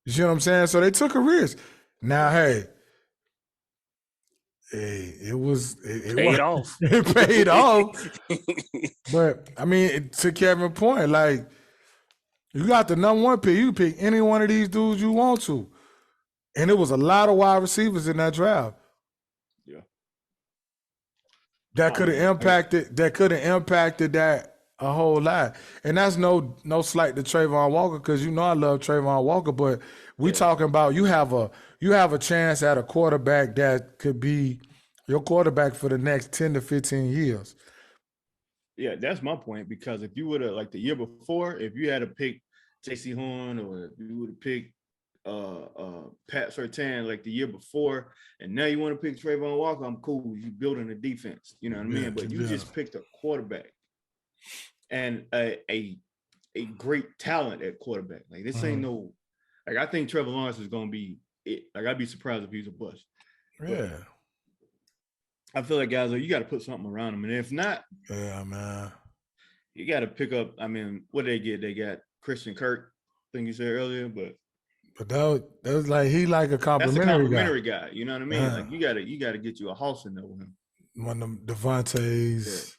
You see what I'm saying? So they took a risk. Now, hey, it paid off. It paid off. But I mean, to Kevin's point, like, you got the number 1 pick. You pick any one of these dudes you want to. And it was a lot of wide receivers in that draft. Yeah. That could have impacted that a whole lot. And that's no slight to Trayvon Walker, because I love Trayvon Walker, but we talking about you have a chance at a quarterback that could be your quarterback for the next 10 to 15 years. Yeah, that's my point, because if you would have, like the year before, if you had to pick J.C. Horn, or if you would have picked Pat Surtain like the year before, and now you want to pick Trayvon Walker, I'm cool. You building a defense, you know what I mean? But you just picked a quarterback and a great talent at quarterback. Like this ain't no, like I think Trevor Lawrence is gonna be it. Like I'd be surprised if he's a bust. Yeah. I feel like guys, you got to put something around him, and if not, yeah, man, you got to pick up. I mean, what did they get? They got Christian Kirk, I think you said earlier, but that was like he like a complimentary guy. You know what I mean? Like you got to get you a house in there with him. One of them Devontae's.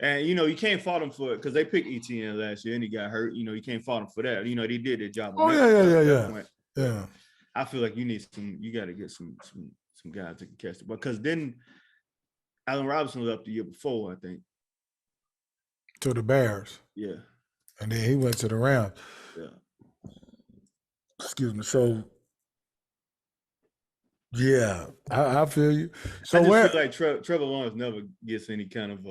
Yeah. And you can't fault him for it, because they picked ETN last year and he got hurt. You can't fault him for that. They did their job. Oh yeah. I feel like you got to get some guys that can catch it, because then Allen Robinson left the year before, I think, to the Bears. Yeah. And then he went to the Rams. Yeah. Excuse me. So, yeah, I feel you. So I just feel like Trevor Lawrence never gets any kind of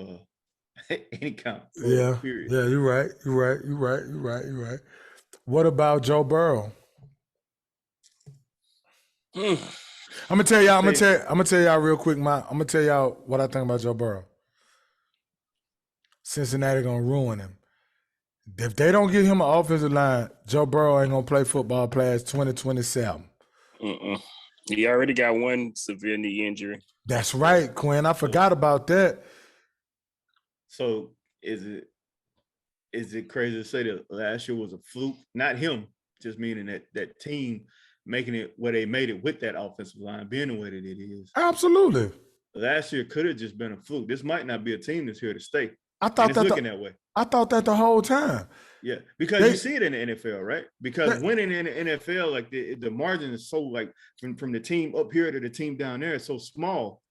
period. Yeah, you're right. What about Joe Burrow? I'm gonna tell y'all real quick. I'm gonna tell y'all what I think about Joe Burrow. Cincinnati gonna ruin him. If they don't get him an offensive line, Joe Burrow ain't gonna play football past 2027. He already got one severe knee injury. That's right, Quinn. I forgot about that. So is it is it crazy to say that last year was a fluke? Not him, just meaning that team making it where they made it with that offensive line being the way that it is. Absolutely. Last year could have just been a fluke. This might not be a team that's here to stay. I thought it's looking that way. I thought that the whole time. Yeah, because you see it in the NFL, right? Because winning in the NFL, like the margin is so like from the team up here to the team down there, it's so small.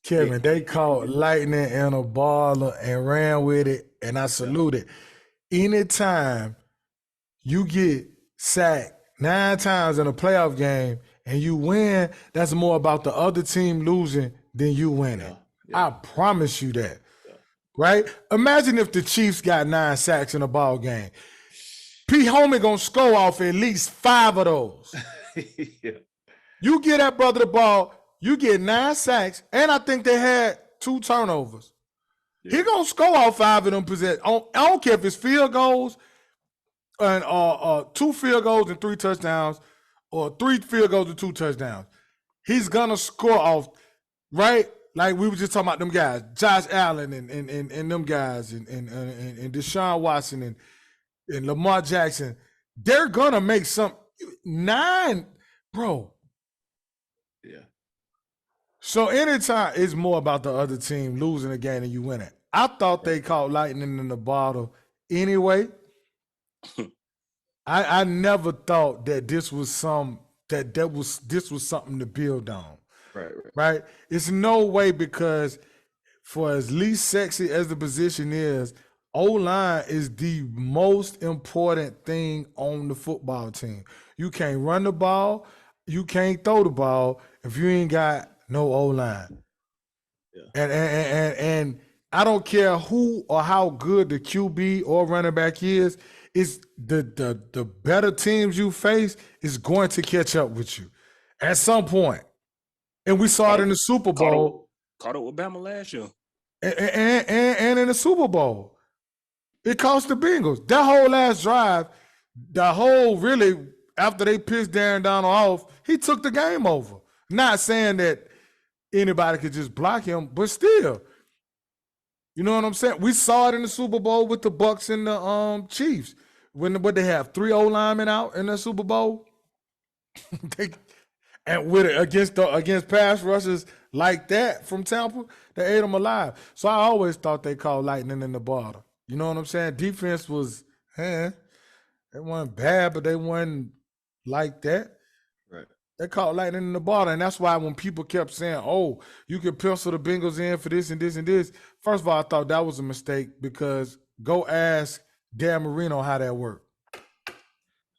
Kevin, they caught lightning in a ball and ran with it, and I salute it. Anytime you get sacked 9 times in a playoff game and you win, that's more about the other team losing than you winning. I promise you that. Right? Imagine if the Chiefs got 9 sacks in a ball game. Mahommes gonna score off at least 5 of those. You get that brother the ball, you get 9 sacks, and I think they had 2 turnovers. He gonna score off 5 of them possessions. I don't care if it's field goals and 2 field goals and 3 touchdowns, or 3 field goals and 2 touchdowns. He's gonna score off, right? Like we were just talking about them guys, Josh Allen and them guys, and Deshaun Watson and Lamar Jackson. They're gonna make 9, bro. Yeah. So anytime it's more about the other team losing a game than you winning. I thought they caught lightning in the bottle anyway. I never thought that this was something to build on. Right? It's no way, because for as least sexy as the position is, O-line is the most important thing on the football team. You can't run the ball, you can't throw the ball if you ain't got no O-line. Yeah. And I don't care who or how good the QB or running back is, it's the better teams you face is going to catch up with you at some point. And we saw it in the Super Bowl. Caught up with Bama last year. And in the Super Bowl. It cost the Bengals. That whole last drive, after they pissed Darren Donald off, he took the game over. Not saying that anybody could just block him, but still. You know what I'm saying? We saw it in the Super Bowl with the Bucs and the Chiefs. When they have 3 O-linemen out in the Super Bowl. And with it against pass rushers like that from Tampa, they ate them alive. So I always thought they called lightning in the bottle. You know what I'm saying? Defense was, they weren't bad, but they weren't like that. Right. They called lightning in the bottle. And that's why when people kept saying, oh, you can pencil the Bengals in for this and this and this. First of all, I thought that was a mistake, because go ask Dan Marino how that worked.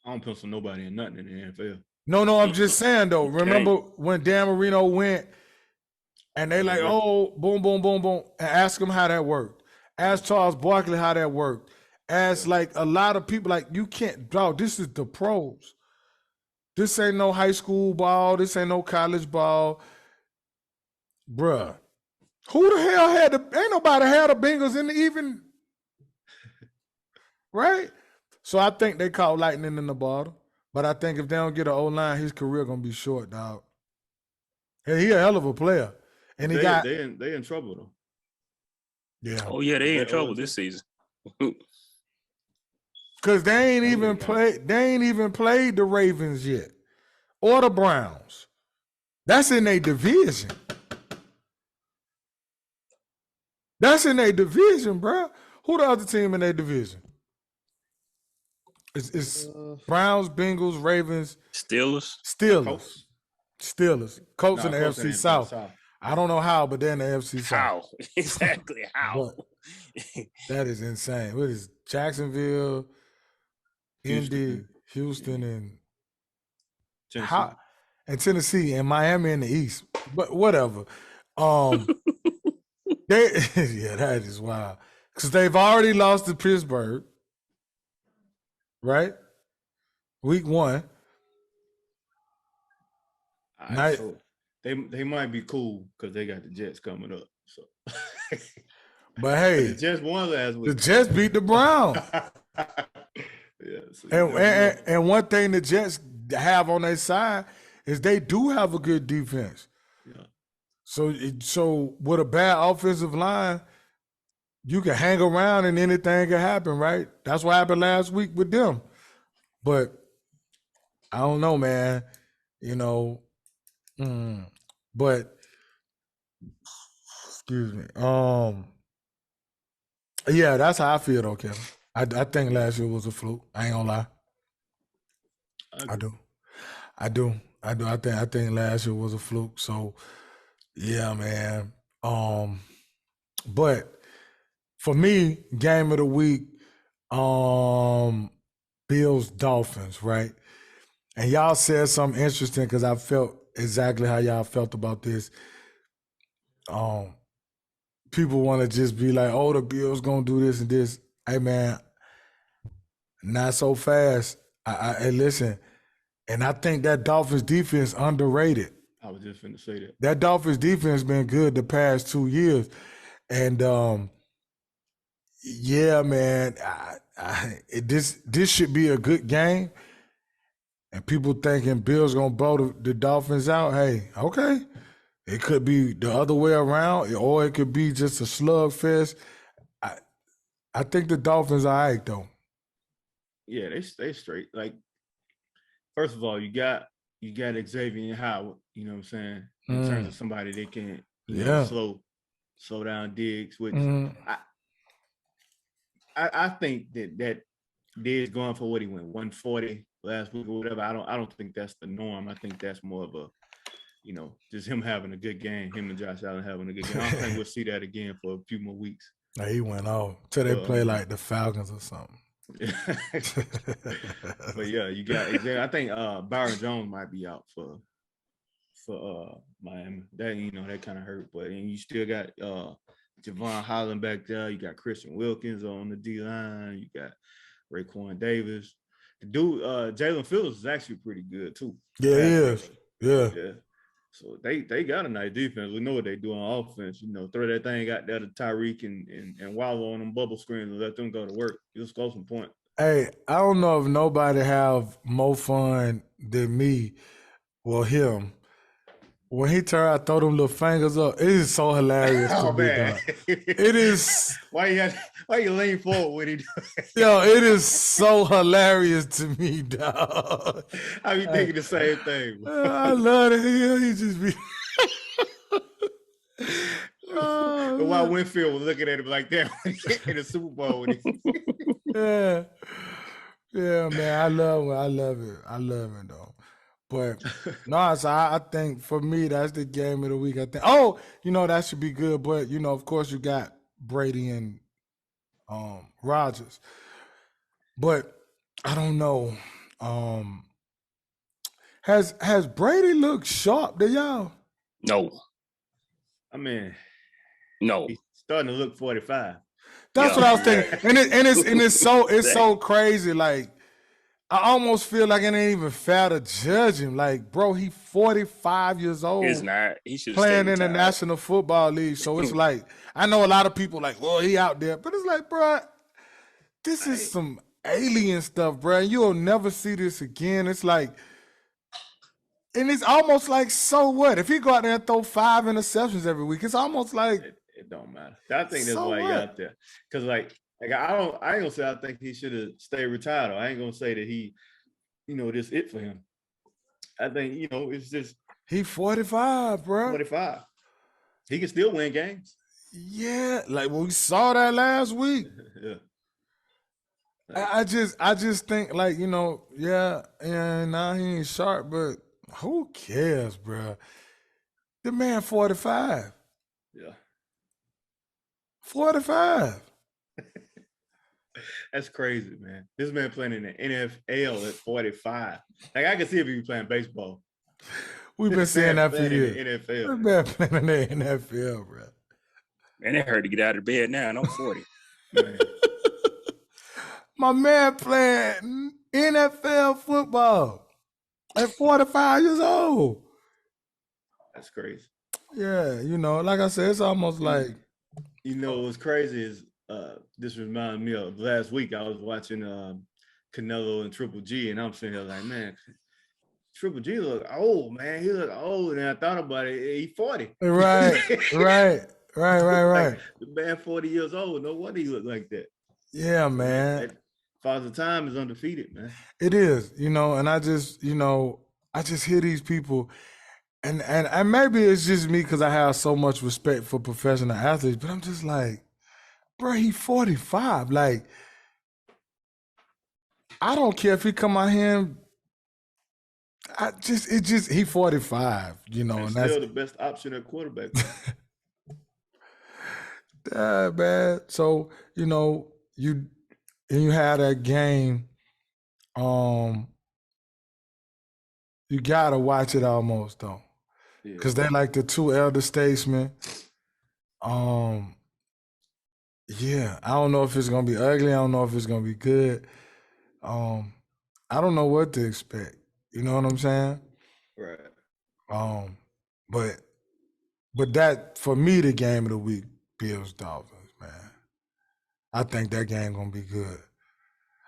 I don't pencil nobody in nothing in the NFL. No, I'm just saying though. Remember when Dan Marino went and they like, oh, boom, boom, boom, boom, and ask him how that worked. Ask Charles Barkley how that worked. Ask like a lot of people, like, you can't, dog, this is the pros. This ain't no high school ball. This ain't no college ball. Bruh. Who the hell ain't nobody had the Bengals in the even, right? So I think they caught lightning in the bottle. But I think if they don't get an O-line, his career gonna be short, dog. Hey, he a hell of a player, and they in trouble though. Yeah. Oh yeah, they in trouble this season. Cause they ain't even played the Ravens yet, or the Browns. That's in their division. Bro. Who the other team in their division? It's Browns, Bengals, Ravens, Steelers. Colts in the NFC South. I don't know how, but they're in the NFC South. How? Exactly how? That is insane. What is Jacksonville, Indy, Houston, and Tennessee, and Miami in the East. But whatever. That is wild. Because they've already lost to Pittsburgh. Right? Week 1. So they might be cool because they got the Jets coming up. So, but hey, the Jets won last week. The Jets beat the Browns. And one thing the Jets have on their side is they do have a good defense. Yeah. So with a bad offensive line, you can hang around and anything can happen, right? That's what happened last week with them. But I don't know, man. You know, but excuse me. Yeah, that's how I feel though, Kevin. I think last year was a fluke. I ain't gonna lie. I do. I think last year was a fluke. So yeah, man. But for me, game of the week, Bills Dolphins, right? And y'all said something interesting because I felt exactly how y'all felt about this. People want to just be like, "Oh, the Bills gonna do this and this." Hey, man, not so fast. Hey, listen, and I think that Dolphins defense underrated. I was just finna say that. That Dolphins defense been good the past 2 years, and yeah, man, this should be a good game. And people thinking Bills gonna blow the Dolphins out. Hey, okay. It could be the other way around, or it could be just a slugfest. I think the Dolphins are all right, though. Yeah, they stay straight. Like, first of all, you got Xavier Howard, you know what I'm saying? In terms of somebody that can, you know, slow down Diggs, which I think that Diggs going for what he went 140 last week or whatever. I don't think that's the norm. I think that's more of a, you know, just him having a good game, him and Josh Allen having a good game. I don't think we'll see that again for a few more weeks. He went off till they play like the Falcons or something. But yeah, you got Xavier. I think Byron Jones might be out for Miami. That, you know, that kind of hurt. But and you still got Javon Holland back there. You got Christian Wilkins on the D line. You got Raekwon Davis. The dude, Jalen Phillips is actually pretty good too. Yeah, he is. Yeah. So they got a nice defense. We know what they do on offense. You know, throw that thing out there to Tyreek and wallow on them bubble screens and let them go to work. You'll score some points. Hey, I don't know if nobody have more fun than me or him. When he turned out, throw them little fingers up, it is so hilarious to me, dog. It is. Why you lean forward when he do it? Yo, it is so hilarious to me, dog. I be thinking the same thing. I love it. He just be. But why Winfield was looking at him like that in the Super Bowl. Yeah, man, I love it though. But no, so I think for me that's the game of the week. I think. Oh, you know that should be good, but you know, of course, you got Brady and Rodgers. But I don't know. Has Brady looked sharp to y'all? No. I mean, no. He's starting to look 45. That's what I was thinking, and it's so crazy. Like I almost feel like it ain't even fair to judge him. Like, bro, he 45 years old. It's not. He should playing in the National Football League. So it's like, I know a lot of people like, well, he out there, but it's like, bro, this is some alien stuff, bro. You'll never see this again. It's like, and it's almost like, so what? If he go out there and throw 5 interceptions every week, it's almost like it don't matter. I think that's so why he what? out there. Because like I ain't gonna say I think he should have stayed retired. Or I ain't gonna say that he, you know, this it for him. I think, you know, it's just he 45, bro. 45. He can still win games. Yeah, like we saw that last week. Yeah. I just think like, you know, nah, he ain't sharp, but who cares, bro? The man 45. Yeah. 45. That's crazy, man. This man playing in the NFL at 45. Like I can see if he was playing baseball. We've been saying that for years. NFL. We've been playing in the NFL, bro. Man, it hurt to get out of bed now, and I'm 40. Man. My man playing NFL football at 45 years old. That's crazy. Yeah, you know, like I said, it's almost like. You know, what's crazy is this reminded me of last week. I was watching Canelo and Triple G, and I'm sitting there like, man, Triple G look old, man. He look old, and I thought about it. He's 40. Right. Right. The man 40 years old. No wonder he look like that. Yeah, man. Father Time is undefeated, man. It is, and I just hear these people, and maybe it's just me because I have so much respect for professional athletes, but I'm just like, bro, he 45. Like, I don't care if he come out here and he 45, And and still that's the best option at quarterback. yeah, man. So, you had that game, you gotta watch it almost though. Because they're like the two elder statesmen. Yeah, I don't know if it's gonna be ugly. I don't know if it's gonna be good. I don't know what to expect. You know what I'm saying? Right. But that for me, the game of the week, Bills Dolphins, man. I think that game gonna be good.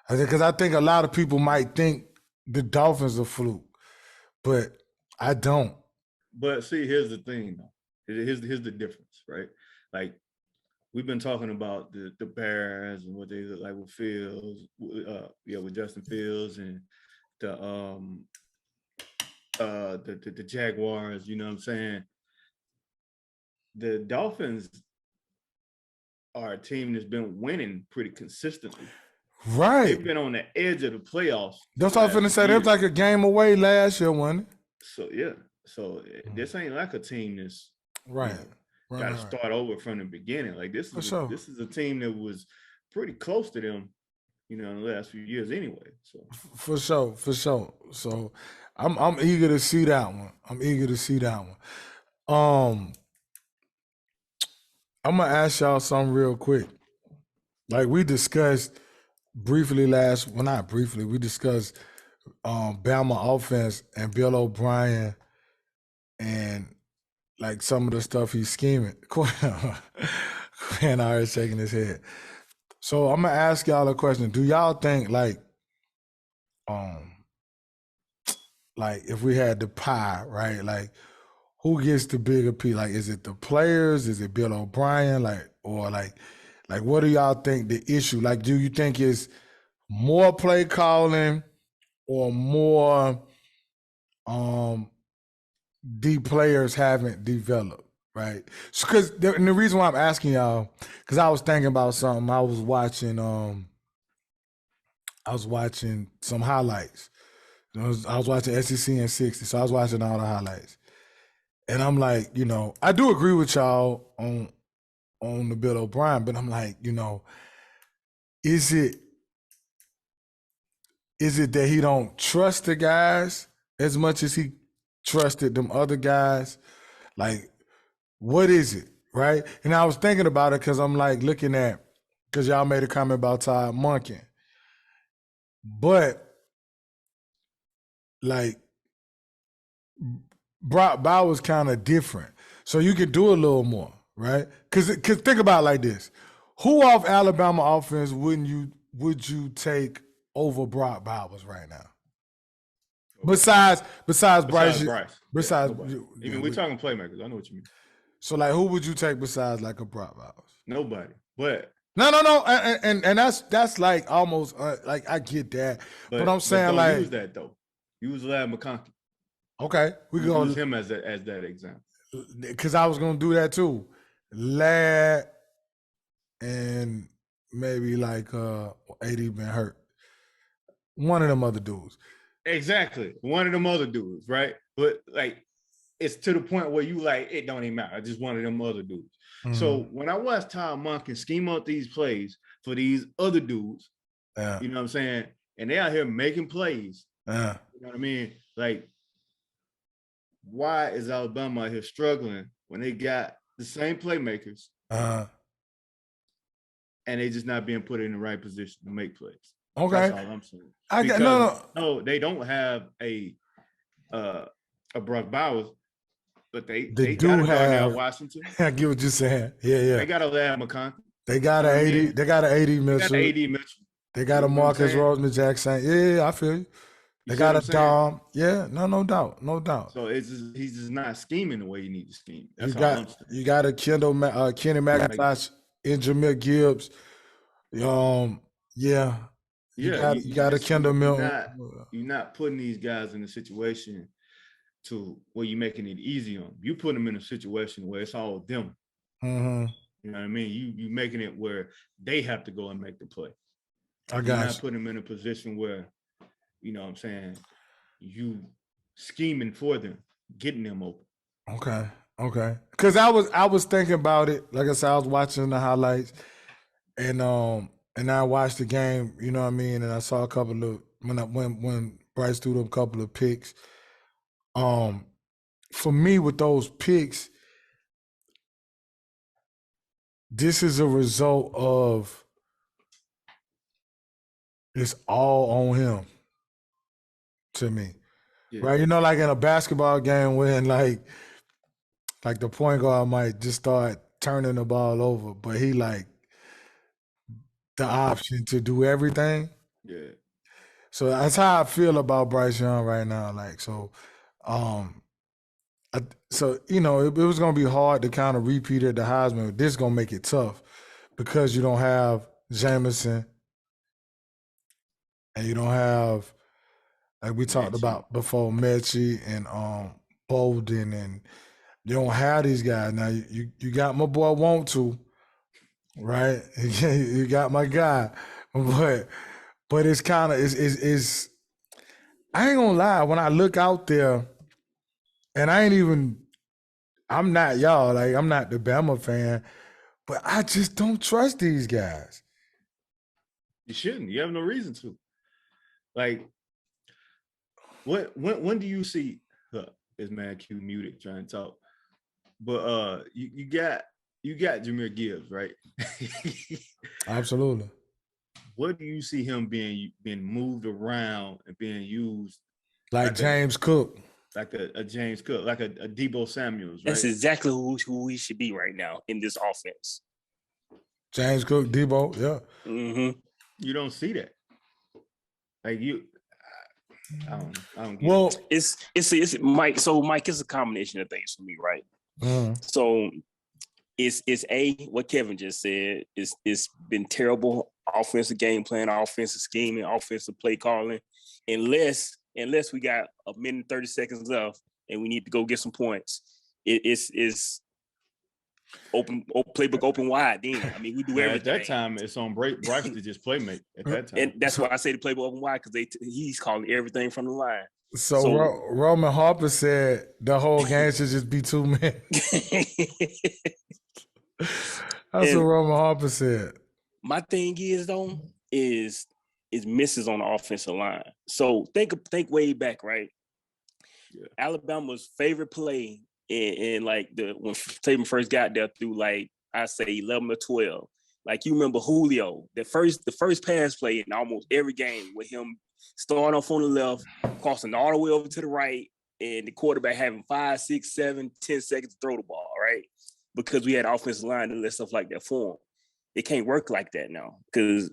Because I think a lot of people might think the Dolphins are fluke, but I don't. But see, here's the thing, though. Here's the difference, right? Like we've been talking about the Bears and what they look like with Fields, with Justin Fields and the Jaguars. You know what I'm saying? The Dolphins are a team that's been winning pretty consistently. Right. They've been on the edge of the playoffs. That's what I was finna say. They was like a game away last year, wasn't it? So yeah. So this ain't like a team that's got to start over from the beginning. Like this is a team that was pretty close to them, in the last few years anyway. So for sure. So I'm eager to see that one. I'm gonna ask y'all something real quick. Like we discussed briefly we discussed Bama offense and Bill O'Brien and like some of the stuff he's scheming. Quinn already shaking his head. So I'm gonna ask y'all a question. Do y'all think like if we had the pie, right? Like who gets the bigger piece? Like is it the players? Is it Bill O'Brien? Like what do y'all think the issue? Like do you think it's more play calling or more the players haven't developed, right? Because and the reason why I'm asking y'all, because I was thinking about something. I was watching some highlights. I was watching SEC and 60, so I was watching all the highlights. And I'm like, I do agree with y'all on the Bill O'Brien, but I'm like, is it that he don't trust the guys as much as he trusted them other guys? Like, what is it, right? And I was thinking about it because I'm like looking at, because y'all made a comment about Todd Monken. But, like, Brock Bowers kind of different. So you could do a little more, right? Because think about it like this. Who off Alabama offense would you take over Brock Bowers right now? Besides Bryce. Besides, we're talking playmakers. I know what you mean. So like, who would you take besides like a Brock Bowers? Nobody. But no, and that's like almost like I get that, but I'm saying don't like use that though. Use Ladd McConkey. Okay, we go use him as that example. Because I was gonna do that too, Ladd and maybe like AD been hurt. One of them other dudes. Exactly, one of them other dudes, right? But like, it's to the point where you like it don't even matter. Just one of them other dudes. Mm-hmm. So when I watch Todd Monken scheme up these plays for these other dudes, you know what I'm saying, and they out here making plays. You know what I mean? Like, why is Alabama out here struggling when they got the same playmakers and they just not being put in the right position to make plays? Okay, that's all I'm saying. No, they don't have a Brock Bowers, but they got a Darnell Washington. I get what you're saying. Yeah. They got a Ladd McConkey. They got an 80. They got an 80 Mitchell. They got an 80 Mitchell. They got a Marcus Roseman Jackson. Yeah, I feel you. You They see what got I'm a saying? Dom. Yeah, no doubt, no doubt. So he's just not scheming the way you need to scheme. You That's all I'm got saying. you got a Kenny McIntosh and Jameer Gibbs. Yeah, Yeah, you got a Kendall Milton. you're not putting these guys in a situation to where you're making it easy on them. You put them in a situation where it's all them. Mm-hmm. You know what I mean? You making it where they have to go and make the play. I You're got not you. putting them in a position where, you know what I'm saying, you scheming for them, getting them open. Okay. Because I was thinking about it. Like I said, I was watching the highlights, and I watched the game. You know what I mean? And I saw a couple of when Bryce threw them couple of picks. For me, with those picks, this is a result of it's all on him. To me, Yeah. right? You know, like in a basketball game when like the point guard might just start turning the ball over, but he like the option to do everything. Yeah. So that's how I feel about Bryce Young right now. Like um, so you know it was gonna be hard to kind of repeat at the Heisman. This is gonna make it tough because you don't have Jameson and you don't have like we talked Mechie. about before Mechie and Bolden, and you don't have these guys now. You got my boy Want to, right? You got my guy, but it's kind of it's I ain't gonna lie, when I look out there, and I'm not y'all, like I'm not the Bama fan, but I just don't trust these guys. You shouldn't. You have no reason to. Like, when do you see this man Q muted trying to talk? But you got Jameer Gibbs, right? Absolutely. What do you see him being moved around and being used Like James Cook. like a James Cook, like a Debo Samuels, right? That's exactly who he should be right now in this offense. James Cook, Debo, yeah. Mm-hmm. You don't see that. Like I don't get Well, it. It's Mike. So Mike, it's a combination of things for me, right? So it's what Kevin just said. It's been terrible offensive game plan, offensive scheming, offensive play calling. Unless we got a minute and 30 seconds left and we need to go get some points, it's open playbook open wide. Then I mean we do everything. At that time, it's on Bryce to just play make at that time, and that's why I say the playbook open wide because he's calling everything from the line. So Roman Harper said the whole game should just be 2 minutes. That's what Roman Harper said. My thing is though is misses on the offensive line. So think way back, right? Yeah. Alabama's favorite play in like when Saban first got there through like I say 11 or 12. Like you remember Julio, the first pass play in almost every game with him starting off on the left, crossing all the way over to the right, and the quarterback having 5, 6, 7, 10 seconds to throw the ball, right? Because we had offensive line and let stuff like that for him. It can't work like that now. Because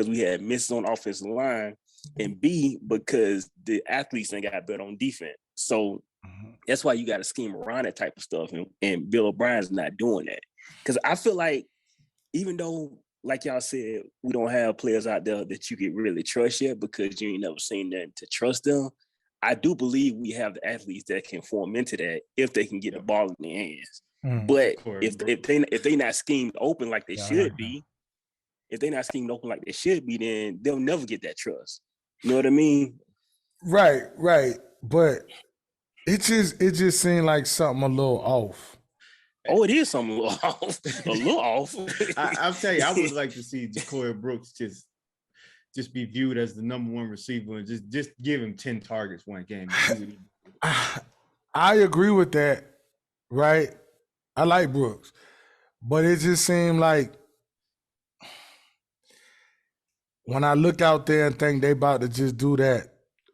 we had misses on offensive line, and B, because the athletes ain't got better on defense. So that's why you got to scheme around that type of stuff. And Bill O'Brien's not doing that. Because I feel like even though, like y'all said, we don't have players out there that you can really trust yet because you ain't never seen them to trust them, I do believe we have the athletes that can form into that if they can get the ball in their hands. But if they not schemed open like they should be, then they'll never get that trust. You know what I mean? Right. But it just seemed like something a little off. Oh, it is something a little off. A little off. I'll tell you, I would like to see Jacory Brooks just be viewed as the number one receiver and just give him 10 targets one game. I agree with that, right? I like Brooks. But it just seemed like when I look out there and think they about to just do that,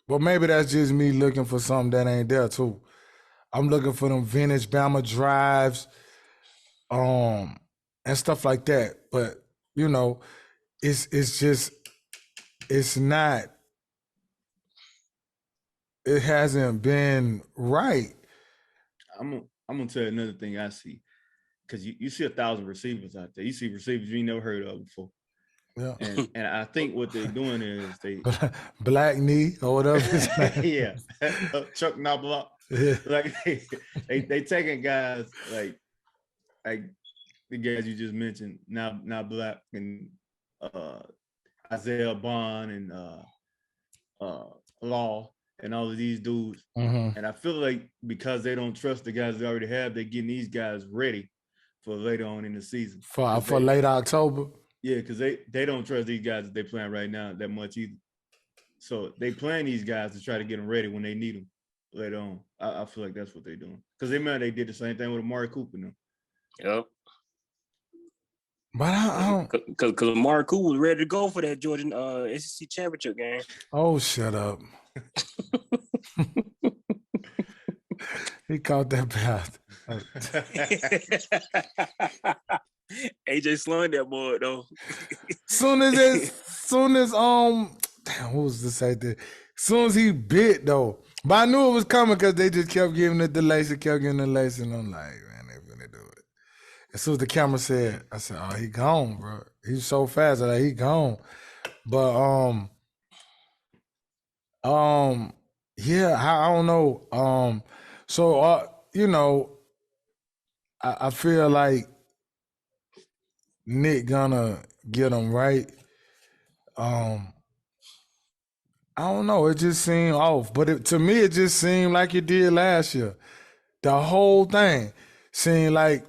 well, maybe that's just me looking for something that ain't there too. I'm looking for them vintage Bama drives, and stuff like that. But you know, it's not it hasn't been right. I'm gonna tell you another thing I see, because you see 1,000 receivers out there. You see receivers you ain't never heard of before. Yeah. And I think what they're doing is they Black Knee or whatever his name. yeah, Chuck Knobloch. Yeah. Like they taking guys like the guys you just mentioned, now Black and Isaiah Bond and Law and all of these dudes. Mm-hmm. And I feel like because they don't trust the guys they already have, they're getting these guys ready for later on in the season. For late October. Yeah, because they don't trust these guys that they playing right now that much either. So they playing these guys to try to get them ready when they need them later on. I feel like that's what they're doing. Because they did the same thing with Amari Cooper now. Yep. But I don't. Because Amari Cooper was ready to go for that Georgia SEC championship game. Oh, shut up. He caught that pass. AJ slung that boy though. Soon as damn, what was this right there? Soon as he bit though, but I knew it was coming because they just kept giving it the lace, and I'm like, man, they're gonna do it. As soon as the camera said, I said, oh, he gone, bro. He's so fast, like he gone. But yeah, I don't know. So you know, I feel like Nick gonna get him right. I don't know. It just seemed off, but to me, it just seemed like it did last year. The whole thing seemed like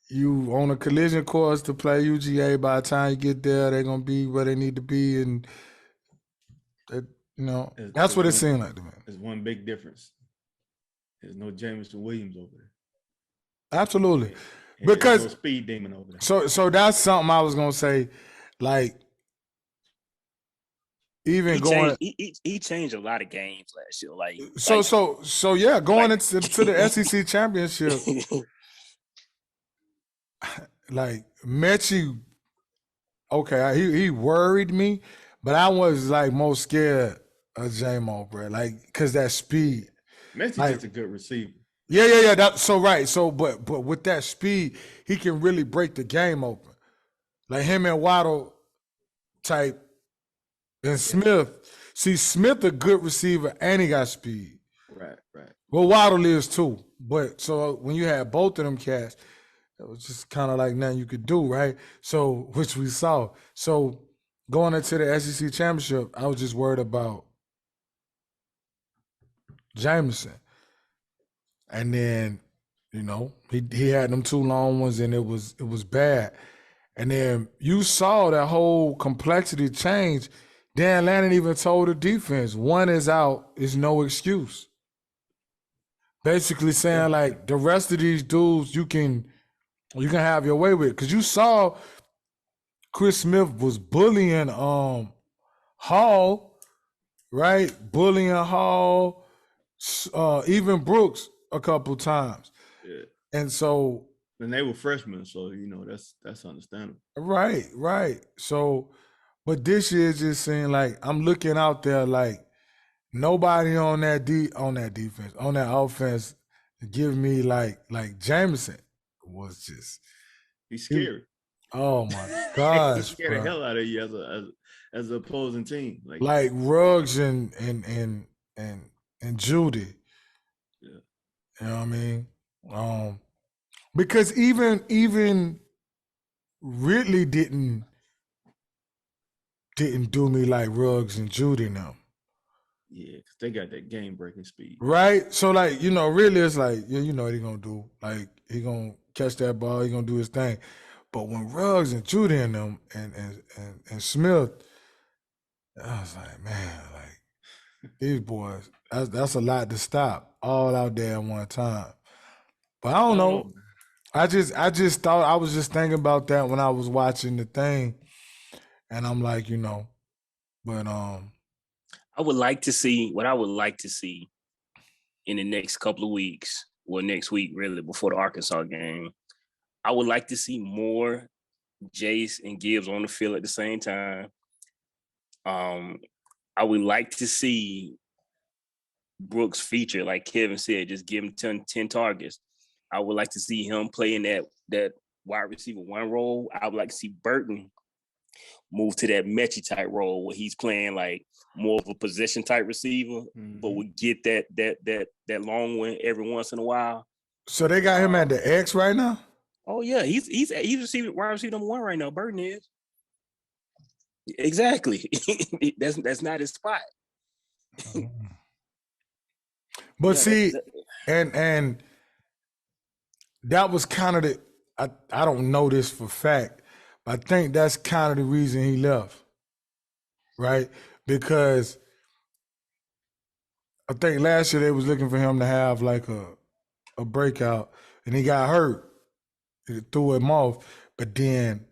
you on a collision course to play UGA. By the time you get there, they're gonna be where they need to be, and that's what it seemed like to me. There's one big difference. There's no Jameson Williams over there. Absolutely, and because no speed demon over there. So that's something I was gonna say, like. Even he changed a lot of games last year. Like so yeah, going into the SEC championship, like Mechie, okay, he worried me, but I was like most scared of J-Mo, bro, like because that speed. Mechie's like, just a good receiver. Yeah. That's so right. So, but with that speed, he can really break the game open, like him and Waddle type, and Smith. See, Smith a good receiver and he got speed. Right. Well, Waddle is too. But so when you had both of them cats, it was just kind of like nothing you could do, right? So, which we saw. So going into the SEC championship, I was just worried about Jameson. And then, he had them two long ones and it was bad. And then you saw that whole complexity change. Dan Lannon even told the defense, one is out is no excuse. Basically saying like the rest of these dudes you can have your way with. Because you saw Chris Smith was bullying Hall, right? Bullying Hall, even Brooks a couple times. Yeah. And so and they were freshmen, so that's understandable. Right. So but this year just seemed like I'm looking out there like nobody on that defense, on that offense, give me like Jameson was just he's scary. Oh my gosh, he scared the hell out of you as an opposing team. Like Ruggs and Judy. Yeah. You know what I mean? Because even Ridley didn't do me like Ruggs and Judy now. Yeah, because they got that game-breaking speed. Right? So, like, really it's like, yeah, you know what he going to do. Like, he going to catch that ball. He going to do his thing. But when Ruggs and Judy and them and Smith, I was like, man, like, these boys, that's a lot to stop all out there at one time. But I don't know. I just thought, I was just thinking about that when I was watching the thing. And I'm like, but I would like to see in the next couple of weeks, or next week really, before the Arkansas game, I would like to see more Jace and Gibbs on the field at the same time. I would like to see Brooks feature, like Kevin said, just give him 10 targets. I would like to see him play in that wide receiver one role. I would like to see Burton move to that Mechie type role where he's playing like more of a possession type receiver, but would get that long one every once in a while. So they got him at the X right now? Oh yeah, he's receiving wide receiver number one right now. Burton is. Exactly. That's not his spot. But see, and that was kind of I don't know this for fact, but I think that's kind of the reason he left, right? Because I think last year they was looking for him to have like a breakout, and he got hurt. It threw him off. But then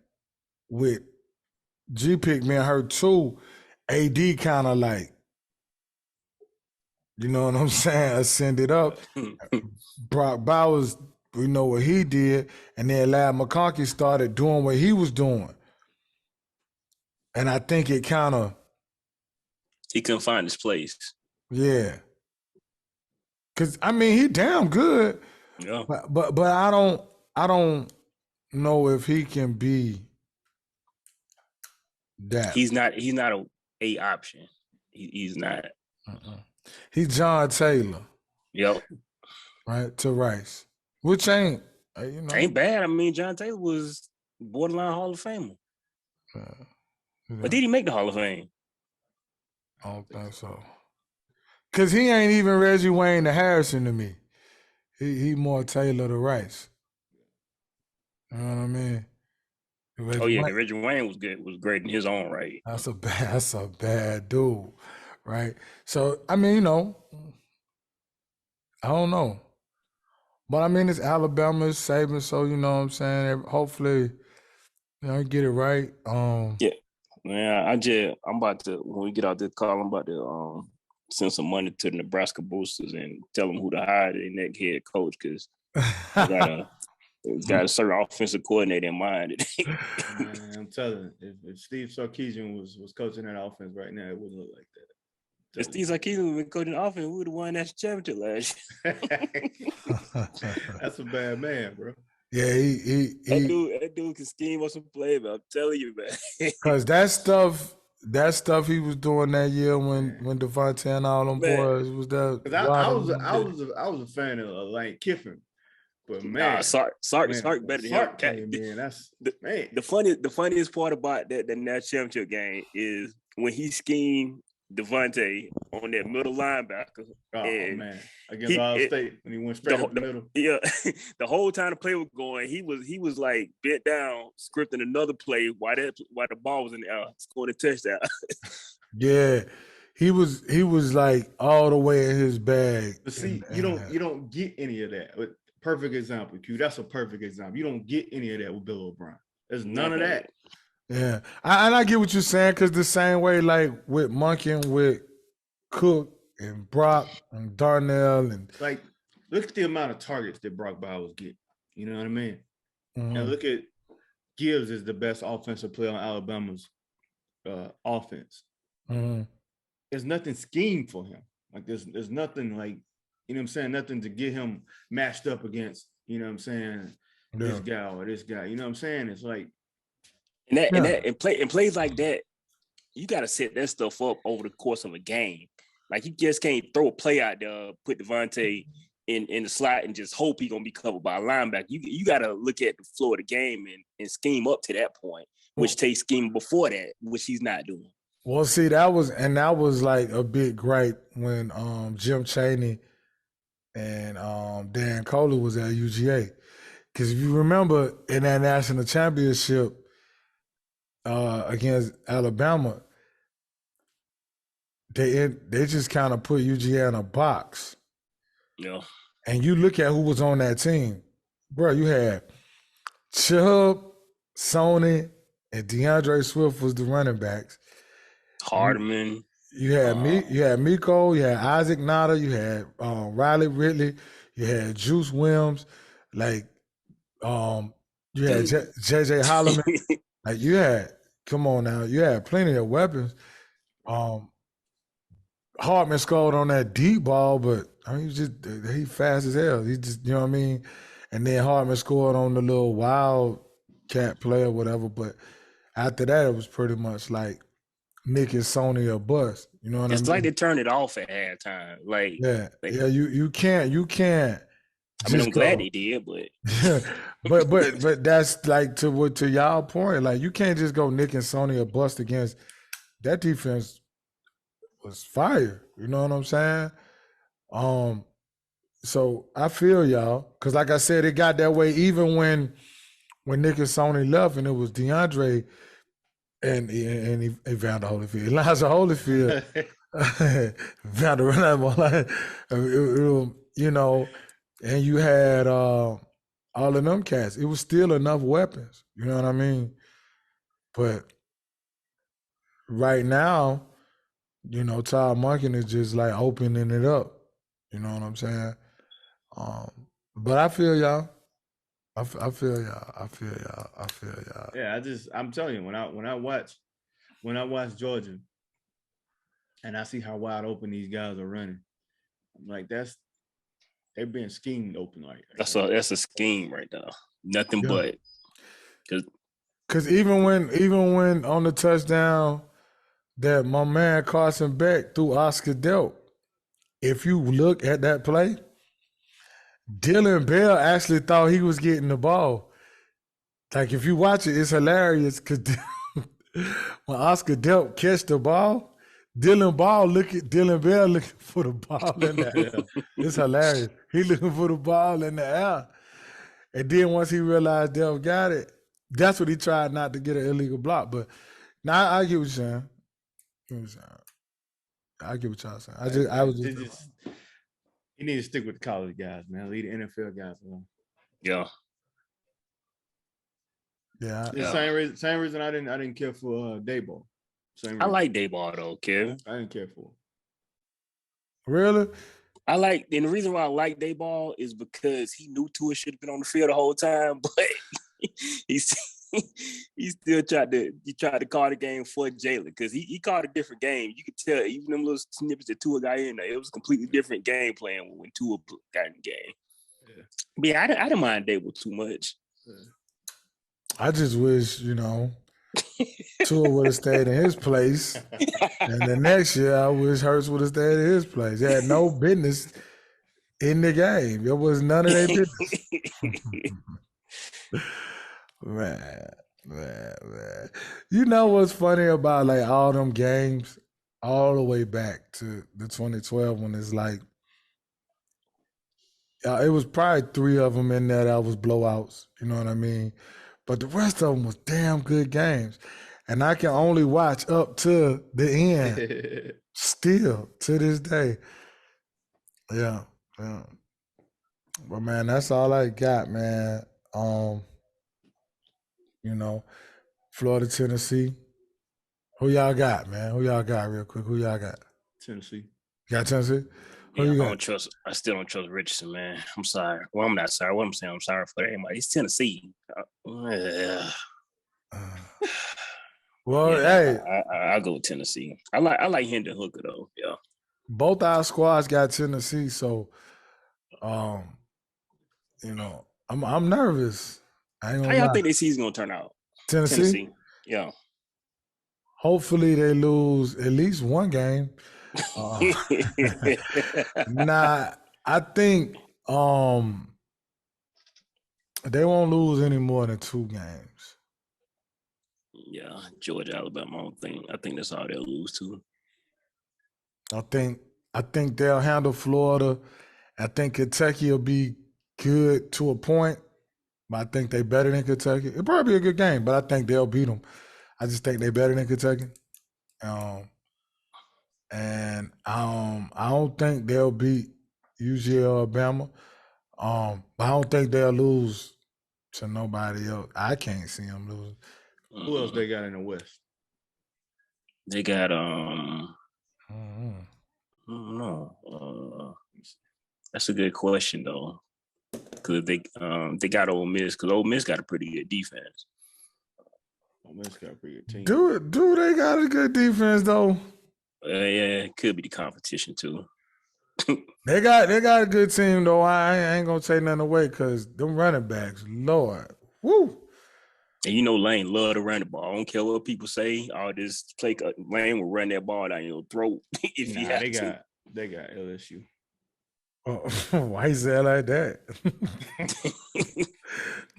with G-Pick being hurt too, AD kind of like, you know what I'm saying, ascended up. Brock Bowers, we know what he did, and then Lad McConkey started doing what he was doing. And I think it kind of... He couldn't find his place. Yeah. Because, I mean, he damn good. Yeah. But I don't know if he can be that. He's not a option. He's not. He's John Taylor. Yep. Right, to Rice. Which ain't, you know. Ain't bad. I mean, John Taylor was borderline Hall of Famer. But did he make the Hall of Fame? I don't think so. Because he ain't even Reggie Wayne to Harrison to me. He more Taylor to Rice. You know what I mean? Reggie Wayne was good, was great in his own right. That's a bad dude, right? So, I mean, you know, I don't know. But I mean, it's Alabama, it's Saban, so you know what I'm saying? Hopefully, you know, get it right. Yeah. Man, I'm about to, when we get out this call, I'm about to send some money to the Nebraska Boosters and tell them who to hire their next head coach, because got a certain offensive coordinator in mind. Man, I'm telling you, if Steve Sarkisian was coaching that offense right now, it wouldn't look like that. If Steve Sarkisian was coaching the offense, we would have won that championship last year. That's a bad man, bro. Yeah, that dude can scheme up some play, but I'm telling you, man. Because that stuff he was doing that year when Devontae and all them boys was that. I was a fan of Lane Kiffin. But man, Sark better than him. Man, that's the funniest part about that national championship game is when he schemed Devontae on that middle linebacker. Oh man, against Ohio State when he went straight up the middle. Yeah, the whole time the play was going, he was like bent down, scripting another play while the ball was in the air, scoring a touchdown. Yeah. He was like all the way in his bag. But see, you don't get any of that. But perfect example, Q. That's a perfect example. You don't get any of that with Bill O'Brien. There's none of that. Yeah, I get what you're saying, because the same way, like with Monken, with Cook and Brock and Darnell, and like, look at the amount of targets that Brock Bowers get. You know what I mean? Mm-hmm. And look at Gibbs is the best offensive player on Alabama's offense. Mm-hmm. There's nothing schemed for him. Like there's nothing like, you know what I'm saying, nothing to get him matched up against, you know what I'm saying, this guy or this guy. You know what I'm saying? It's like, and plays like that, you got to set that stuff up over the course of a game. Like, you just can't throw a play out there, put Devontae in the slot and just hope he's gonna be covered by a linebacker. You got to look at the flow of the game and scheme up to that point, which takes scheme before that, which he's not doing. Well, see, that was like a big gripe when Jim Chaney and Dan Coley was at UGA. Because if you remember in that national championship against Alabama, they just kind of put UGA in a box. Yeah. And you look at who was on that team. Bro, you had Chubb, Sony, and DeAndre Swift was the running backs. Hardman. You had Miko, you had Isaac Nada, you had Riley Ridley, you had Juice Williams, like you had JJ Holloman. Like, come on now, you had plenty of weapons. Hartman scored on that deep ball, but I mean, he fast as hell. He just, you know what I mean? And then Hartman scored on the little wild cat play or whatever. But after that, it was pretty much like Nick and Sony or bust. You know what I mean? It's like they turned it off at halftime. Yeah. You can't. I mean, I'm glad go. they did, but but that's like to y'all point. Like you can't just go Nick and Sony or bust against that defense. Was fire. You know what I'm saying? So I feel y'all, because like I said, it got that way even when Nick and Sony left, and it was DeAndre and Evander Holyfield, Elijah Holyfield, Evander you know, and you had all of them cats. It was still enough weapons. You know what I mean? But right now, you know, Todd Monken is just like opening it up. You know what I'm saying? But I feel y'all. I feel y'all. Yeah, I'm telling you, when I watch Georgia and I see how wide open these guys are running, I'm like, they're being schemed open like that's a scheme right now. Nothing but because even when on the touchdown that my man Carson Beck threw Oscar Delp, if you look at that play, Dylan Bell actually thought he was getting the ball. Like if you watch it, it's hilarious because when Oscar Delp catch the ball, Dylan Bell looking for the ball in the air. It's hilarious. He looking for the ball in the air. And then once he realized Delp got it, that's what he tried not to get an illegal block. But now I get what you're saying. I get what y'all saying. You need to stick with the college guys, man. Leave the NFL guys alone. Yeah. Yeah. Same reason I didn't care for Dayball. I like Dayball though, Kevin. I didn't care for him. Really? And the reason why I like Dayball is because he knew Tua should have been on the field the whole time, but he still tried to call the game for Jalen because he called a different game. You could tell even them little snippets that Tua got in there, it was a completely different game plan when Tua got in the game. Yeah. But yeah, I didn't mind Dayball too much. Yeah. I just wish, Tua would have stayed in his place. And the next year, I wish Hurts would have stayed in his place. They had no business in the game. There was none of their business. Man. You know what's funny about like all them games all the way back to the 2012 when it's like, it was probably 3 of them in there that was blowouts. You know what I mean? But the rest of them was damn good games. And I can only watch up to the end still to this day. Yeah. But man, that's all I got, man. Florida, Tennessee. Who y'all got, man? Who y'all got real quick? Who y'all got? Tennessee. You got Tennessee? I still don't trust Richardson, man. I'm sorry. Well, I'm not sorry. What I'm saying, I'm sorry for everybody. It's Tennessee. Hey, I go with Tennessee. I like Hendon Hooker though. Yeah. Both our squads got Tennessee, so I'm nervous. I ain't gonna How y'all think this season gonna turn out? Tennessee? Yeah. Hopefully they lose at least one game. I think they won't lose any more than 2 games. Yeah, Georgia, Alabama. I think that's all they'll lose to. I think they'll handle Florida. I think Kentucky will be good to a point, but I think they're better than Kentucky. It'll probably be a good game, but I think they'll beat them. I just think they're better than Kentucky. And I don't think they'll beat UGA or Alabama. But I don't think they'll lose to nobody else. I can't see them losing. Who else they got in the West? They got I don't know. That's a good question though, because they got Ole Miss because Ole Miss got a pretty good defense. Ole Miss got a pretty good team. Do they got a good defense though? Yeah, it could be the competition too. They got a good team though. I ain't gonna take nothing away because them running backs, Lord, woo. And you know Lane love to run the ball. I don't care what people say. All this play, Lane will run that ball down your throat if he had to. They got LSU. Oh, why you say it like that?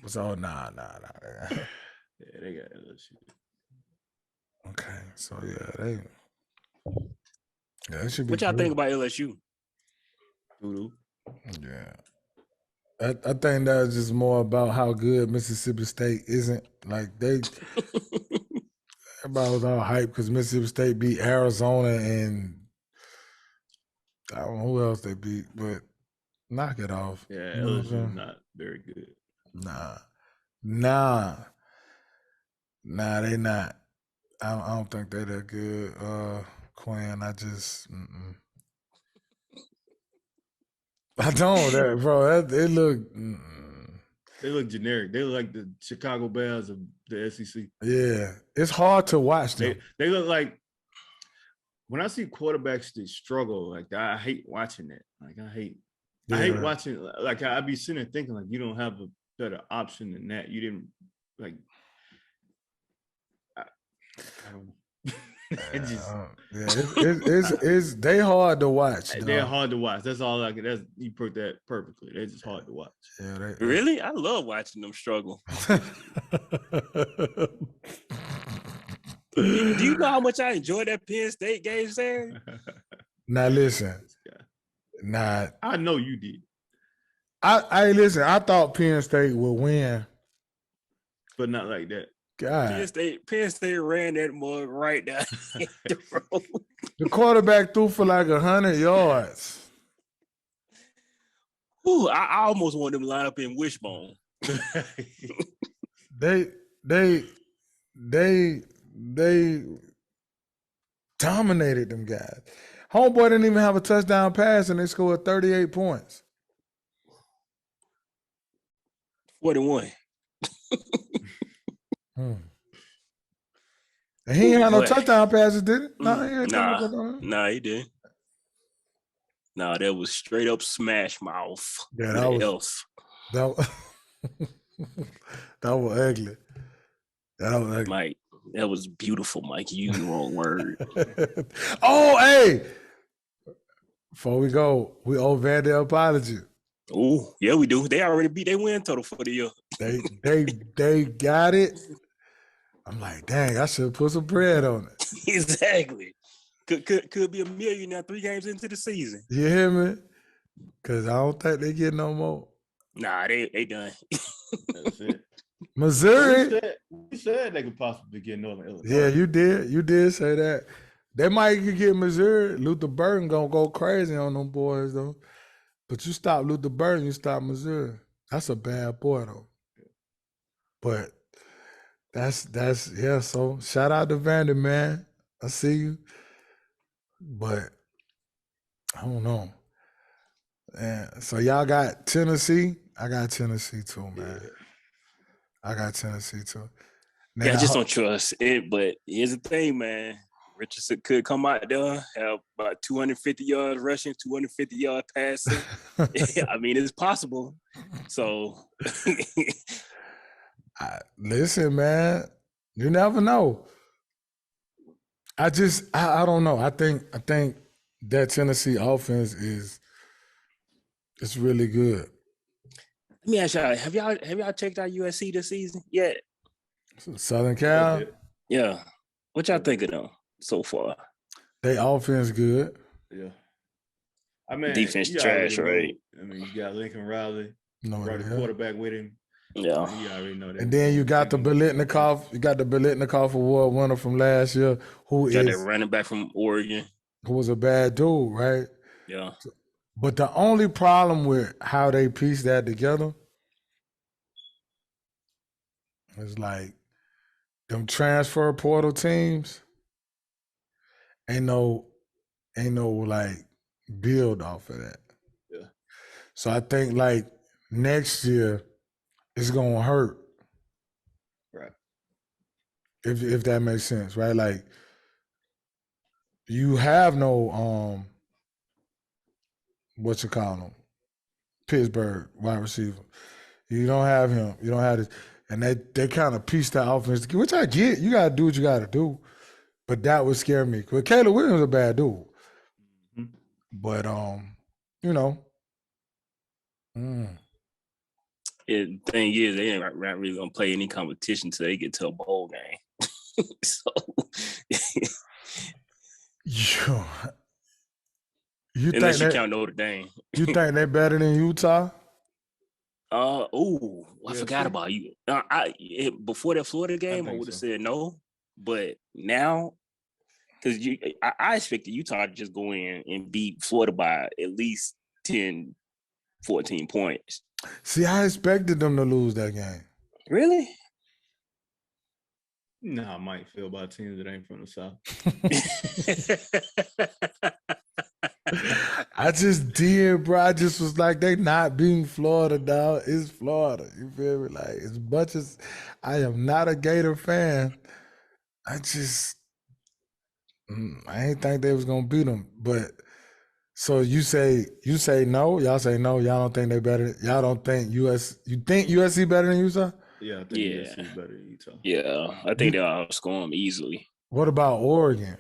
So nah. Yeah, they got LSU. Okay, so yeah, they should be. What y'all good. think about LSU? Doo-doo. Yeah. I think that's just more about how good Mississippi State isn't. Like everybody was all hyped because Mississippi State beat Arizona and I don't know who else they beat, but knock it off. Yeah, You know what I'm LSU saying? is not very good. Nah, they not. I don't think they're that good. Quinn, I just I don't, bro. They look. They look generic. They look like the Chicago Bears of the SEC. Yeah, it's hard to watch them. They look like when I see quarterbacks that struggle. Like I hate watching that. Like I hate watching. Like I be sitting there thinking like you don't have a better option than that. You didn't like. I don't know. It's they hard to watch. They're hard to watch. That's all I can. That's you put that perfectly. They're just hard to watch. Yeah, really, I love watching them struggle. Do you know how much I enjoyed that Penn State game, Sam? Now listen, I know you did. I listen. I thought Penn State would win, but not like that. God, Penn State ran that mug right down the road. The quarterback threw for like 100 yards. Ooh, I almost want them to line up in Wishbone. They dominated them guys. Homeboy didn't even have a touchdown pass, and they scored 38 points. 41. And he ain't had no touchdown passes, did it? No, he ain't Nah, he didn't. Nah, that was straight up smash mouth. Yeah, that was ugly. That was ugly. Mike, that was beautiful, Mike. You used the wrong word. Oh, hey. Before we go, we owe Van the apology. Oh, yeah, we do. They already beat their win total for the year. They got it. I'm like, dang, I should put some bread on it. Exactly. Could be a million now 3 games into the season. You hear me? Because I don't think they get no more. Nah, they done. That's it. Missouri. We said they could possibly get Northern Illinois. Yeah, you did. You did say that. They might get Missouri. Luther Burden gonna go crazy on them boys though. But you stop Luther Burden, you stop Missouri. That's a bad boy though. But that's yeah. So shout out to Vandy, man. I see you. But I don't know. And so y'all got Tennessee. I got Tennessee too, man. Yeah. I got Tennessee too. Now, yeah, I just don't trust it. But here's the thing, man. Richardson could come out there, have about 250 yards rushing, 250 yards passing. I mean, it's possible. So, listen, man, you never know. I don't know. I think that Tennessee offense is really good. Let me ask y'all: Have y'all checked out USC this season yet? Southern Cal. Yeah. What y'all think of them so far? They offense good. Yeah. I mean, defense trash, right? I mean, you got Lincoln Riley, right, the quarterback with him. Yeah. You already know that. And then you got the Biletnikoff. You got the Biletnikoff award winner from last year, who got that running back from Oregon, who was a bad dude, right? Yeah. But the only problem with how they piece that together is like them transfer portal teams ain't no like build off of that. Yeah. So I think like next year it's gonna hurt. Right. If that makes sense, right? Like you have no what you call him, Pittsburgh wide receiver. You don't have him. You don't have this, and they kind of pieced that offense, which I get. You gotta do what you gotta do, but that would scare me. Because Caleb Williams is a bad dude, but you know. The thing is, they ain't not really gonna play any competition till they get to a bowl game. So, unless you count Notre Dame. You think they're better than Utah? I forgot about you. Before that Florida game, I would have said no, but now, because I expected Utah to just go in and beat Florida by at least 10, 14 points. See, I expected them to lose that game. Really? No, I might feel about teams that ain't from the South. I just did, bro. I just was like, they not beating Florida, dog. It's Florida. You feel me? Like, as much as I am not a Gator fan, I ain't think they was gonna beat them. But so you say no? Y'all say no? Y'all don't think they better? Y'all don't think you think USC better than Utah? Yeah, I think USC is better than Utah. Yeah, I think they'll outscore them easily. What about Oregon?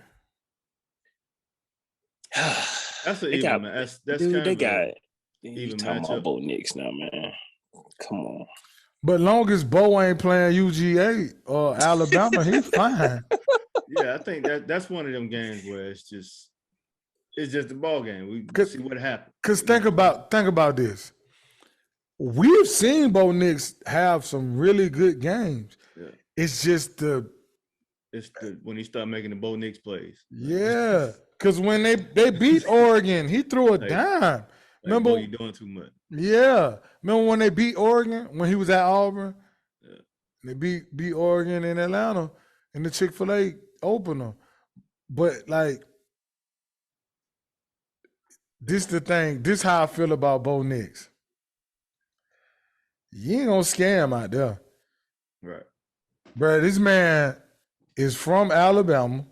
That's an even, man. That's dude, kind they of got even talking matchup. about Bo Nix now, man. Come on. But long as Bo ain't playing UGA or Alabama, he's fine. Yeah, I think that's one of them games where it's just a ball game. We see what happens. Because think about this. We've seen Bo Nix have some really good games. Yeah. It's just when he started making the Bo Nix plays. Yeah. Because when they beat Oregon, he threw a dime. Remember, boy, you doing too much. Yeah. Remember when they beat Oregon when he was at Auburn? Yeah. They beat Oregon in Atlanta in the Chick-fil-A opener. But like, this the thing. This how I feel about Bo Nix. You ain't gonna scare him out there. Right. Bro, this man is from Alabama.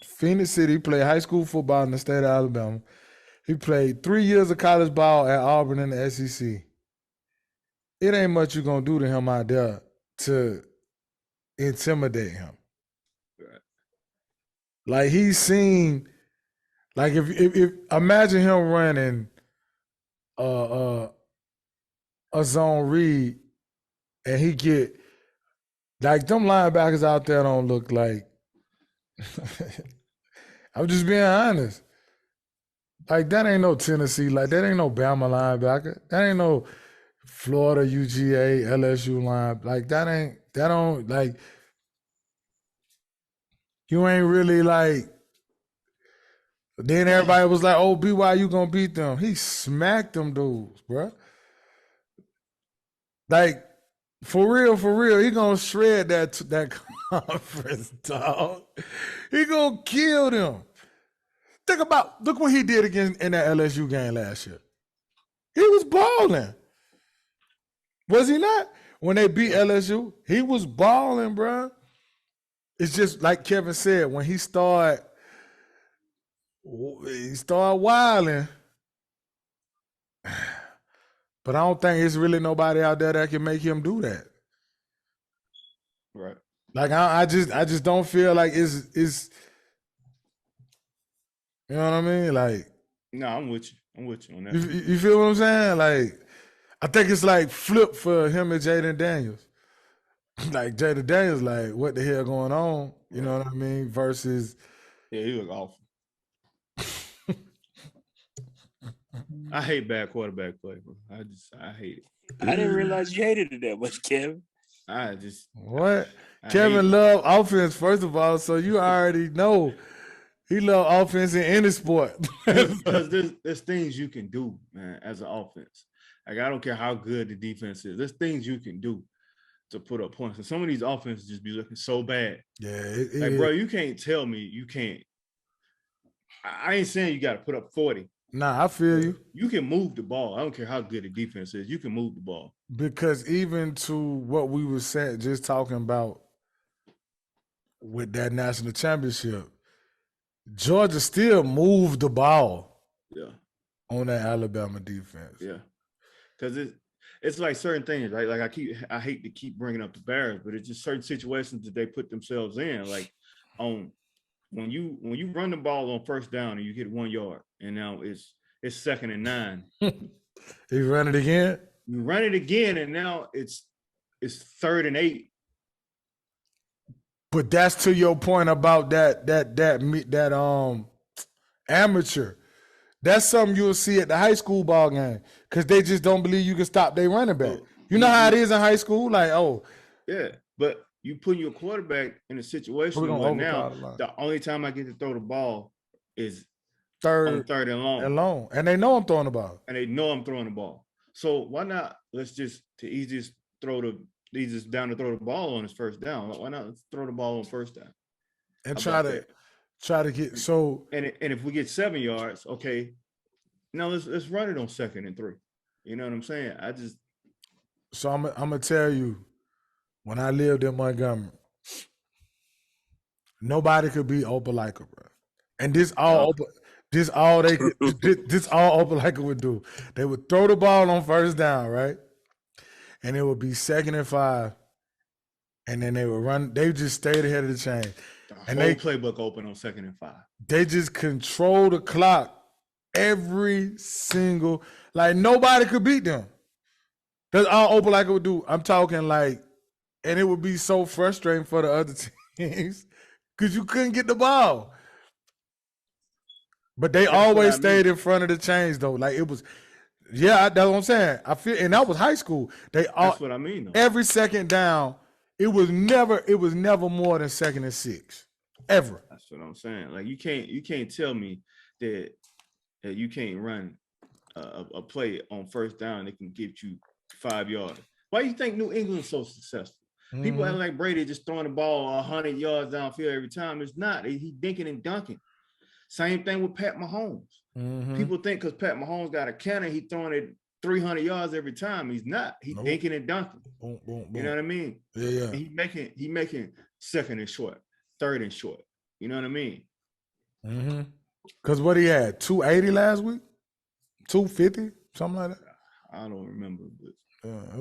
Phoenix City. He played high school football in the state of Alabama. He played 3 years of college ball at Auburn in the SEC. It ain't much you're going to do to him out there to intimidate him. Right. Like, he's seen, like, if imagine him running a zone read and he get, like, them linebackers out there don't look like, I'm just being honest. Like, that ain't no Tennessee, like, that ain't no Bama linebacker. That ain't no Florida, UGA, LSU line. Like, that don't, like, you ain't really, like, then everybody was like, oh, BYU gonna beat them. He smacked them dudes, bro. Like, for real, he gonna shred that conference, dog. He gonna kill them. Look what he did in that LSU game last year. He was balling. Was he not? When they beat LSU, he was balling, bro. It's just like Kevin said, when he started wilding. But I don't think it's really nobody out there that can make him do that. Right. Like, I just don't feel like it's you know what I mean? Like, no, I'm with you on that. You feel what I'm saying? Like, I think it's like flip for him and Jaden Daniels. Like, Jaden Daniels, like, what the hell going on? You know what I mean? Versus, yeah, he look awful. I hate bad quarterback play, bro. I hate it. I didn't realize you hated it that much, Kevin. What? Kevin love offense, first of all, so you already know he love offense in any sport. Because there's things you can do, man, as an offense. Like, I don't care how good the defense is. There's things you can do to put up points. And some of these offenses just be looking so bad. Yeah. Bro, you can't tell me you can't. I ain't saying you got to put up 40. Nah, I feel you. You can move the ball. I don't care how good the defense is. You can move the ball. Because even to what we were saying, just talking about with that national championship, Georgia still moved the ball Yeah. on that Alabama defense. Yeah. Because it's like certain things, right? Like I hate to keep bringing up the Bears, but it's just certain situations that they put themselves in. Like when you run the ball on first down and you get 1 yard, and now it's 2nd and 9. He run it again. You run it again, and now it's 3rd and 8. But that's to your point about that amateur. That's something you'll see at the high school ball game because they just don't believe you can stop their running back. You know how it is in high school? Like, oh. Yeah, but you putting your quarterback in a situation where now the only time I get to throw the ball is on 3rd and long. And they know I'm throwing the ball. And they know I'm throwing the ball. So why not let's just easiest down to throw the ball on his first down. Why not let's throw the ball on first down? And try to get so and if we get 7 yards, okay. Now let's run it on 2nd and 3. You know what I'm saying? So I'm gonna tell you, when I lived in Montgomery, nobody could beat Opelika, bro. And this all Opelika would do. They would throw the ball on first down, right? And it would be 2nd and 5. And then they would run, they just stayed ahead of the chain. And they playbook open on 2nd and 5. They just control the clock every single, like nobody could beat them. That's all Opelika would do. I'm talking like, and it would be so frustrating for the other teams because you couldn't get the ball. But they always stayed in front of the chains though. Like it was, that's what I'm saying. I feel, and that was high school. That's what I mean though. Every second down, it was never more than 2nd and 6. Ever. That's what I'm saying. Like you can't tell me that you can't run a play on first down that can get you 5 yards. Why do you think New England's so successful? Mm-hmm. People act like Brady just throwing the ball 100 yards downfield every time. It's not. He's dinking and dunking. Same thing with Pat Mahommes. Mm-hmm. People think because Pat Mahommes got a cannon, he's throwing it 300 yards every time. He's not. He's dinking and dunking. Boom, boom, boom. You know what I mean? Yeah. And he making 2nd and short, 3rd and short. You know what I mean? Mm-hmm. Because what he had, 280 last week? 250? Something like that? I don't remember, but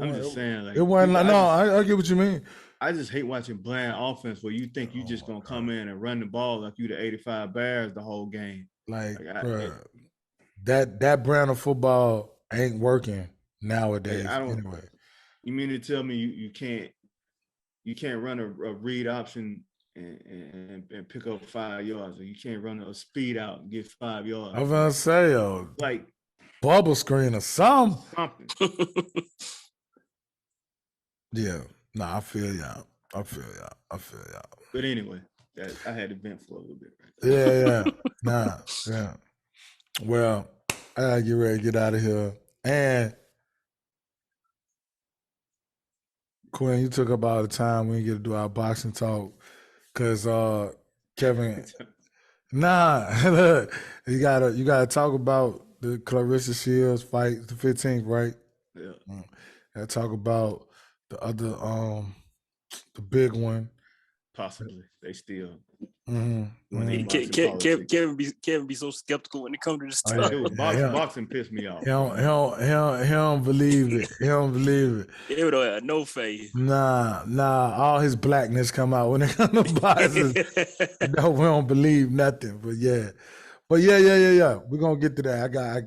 I'm just saying. Like, it wasn't like, I get what you mean. I just hate watching bland offense where you think you just going to come in and run the ball like you the 85 Bears the whole game. That brand of football ain't working nowadays anyway. You mean to tell me you can't run a read option and pick up 5 yards, or you can't run a speed out and get 5 yards? I was gonna say, like bubble screen or something. Yeah, I feel y'all. But anyway, I had to vent for a little bit. Right? Yeah. Well, I gotta get ready to get out of here. And Quinn, you took up all the time. We get to do our boxing talk because Kevin. Look, you gotta talk about the Clarissa Shields fight, the 15th, right? Yeah. Gotta talk about the other, the big one. Possibly, they still. Mm-hmm. Kevin be so skeptical when it comes to this stuff. Boxing pissed me off. He don't believe it. He don't believe it. He don't have no faith. Nah. All his blackness come out when it comes to boxing. No, we don't believe nothing. But yeah. We're gonna get to that. I gotta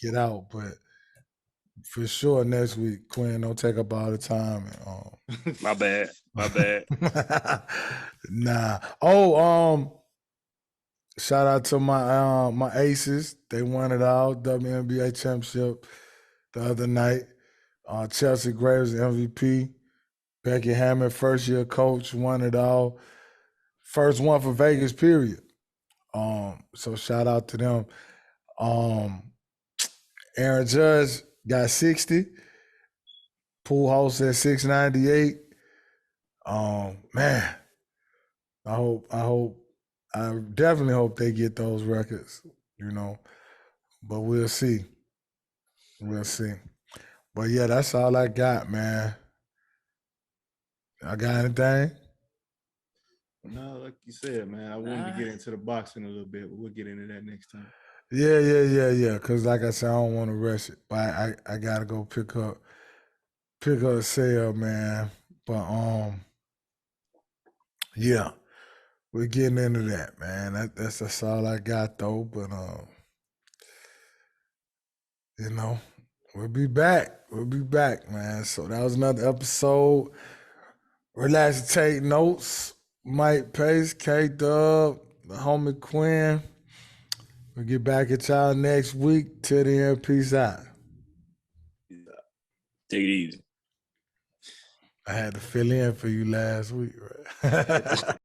get out, but for sure next week, Quinn, don't take up all the time. My bad. Nah. Shout out to my aces. They won it all. WNBA championship the other night. Chelsea Graves MVP. Becky Hammond, first year coach, won it all. First one for Vegas, period. So shout out to them. Aaron Judge got 60. Pujols at 698. Man, I definitely hope they get those records, but we'll see. But yeah, that's all I got, man. I got anything? No, like you said, man, I wanted to get into the boxing a little bit, but we'll get into that next time. Yeah. Cause like I said, I don't want to rush it, but I gotta go pick up sale, man. But yeah, we're getting into that, man. That's all I got though. But you know, we'll be back. We'll be back, man. So that was another episode. Relax and take notes. Mike Pace, K Dub, the homie Quinn. We'll get back at y'all next week. Till then, peace out. Take it easy. I had to fill in for you last week, right?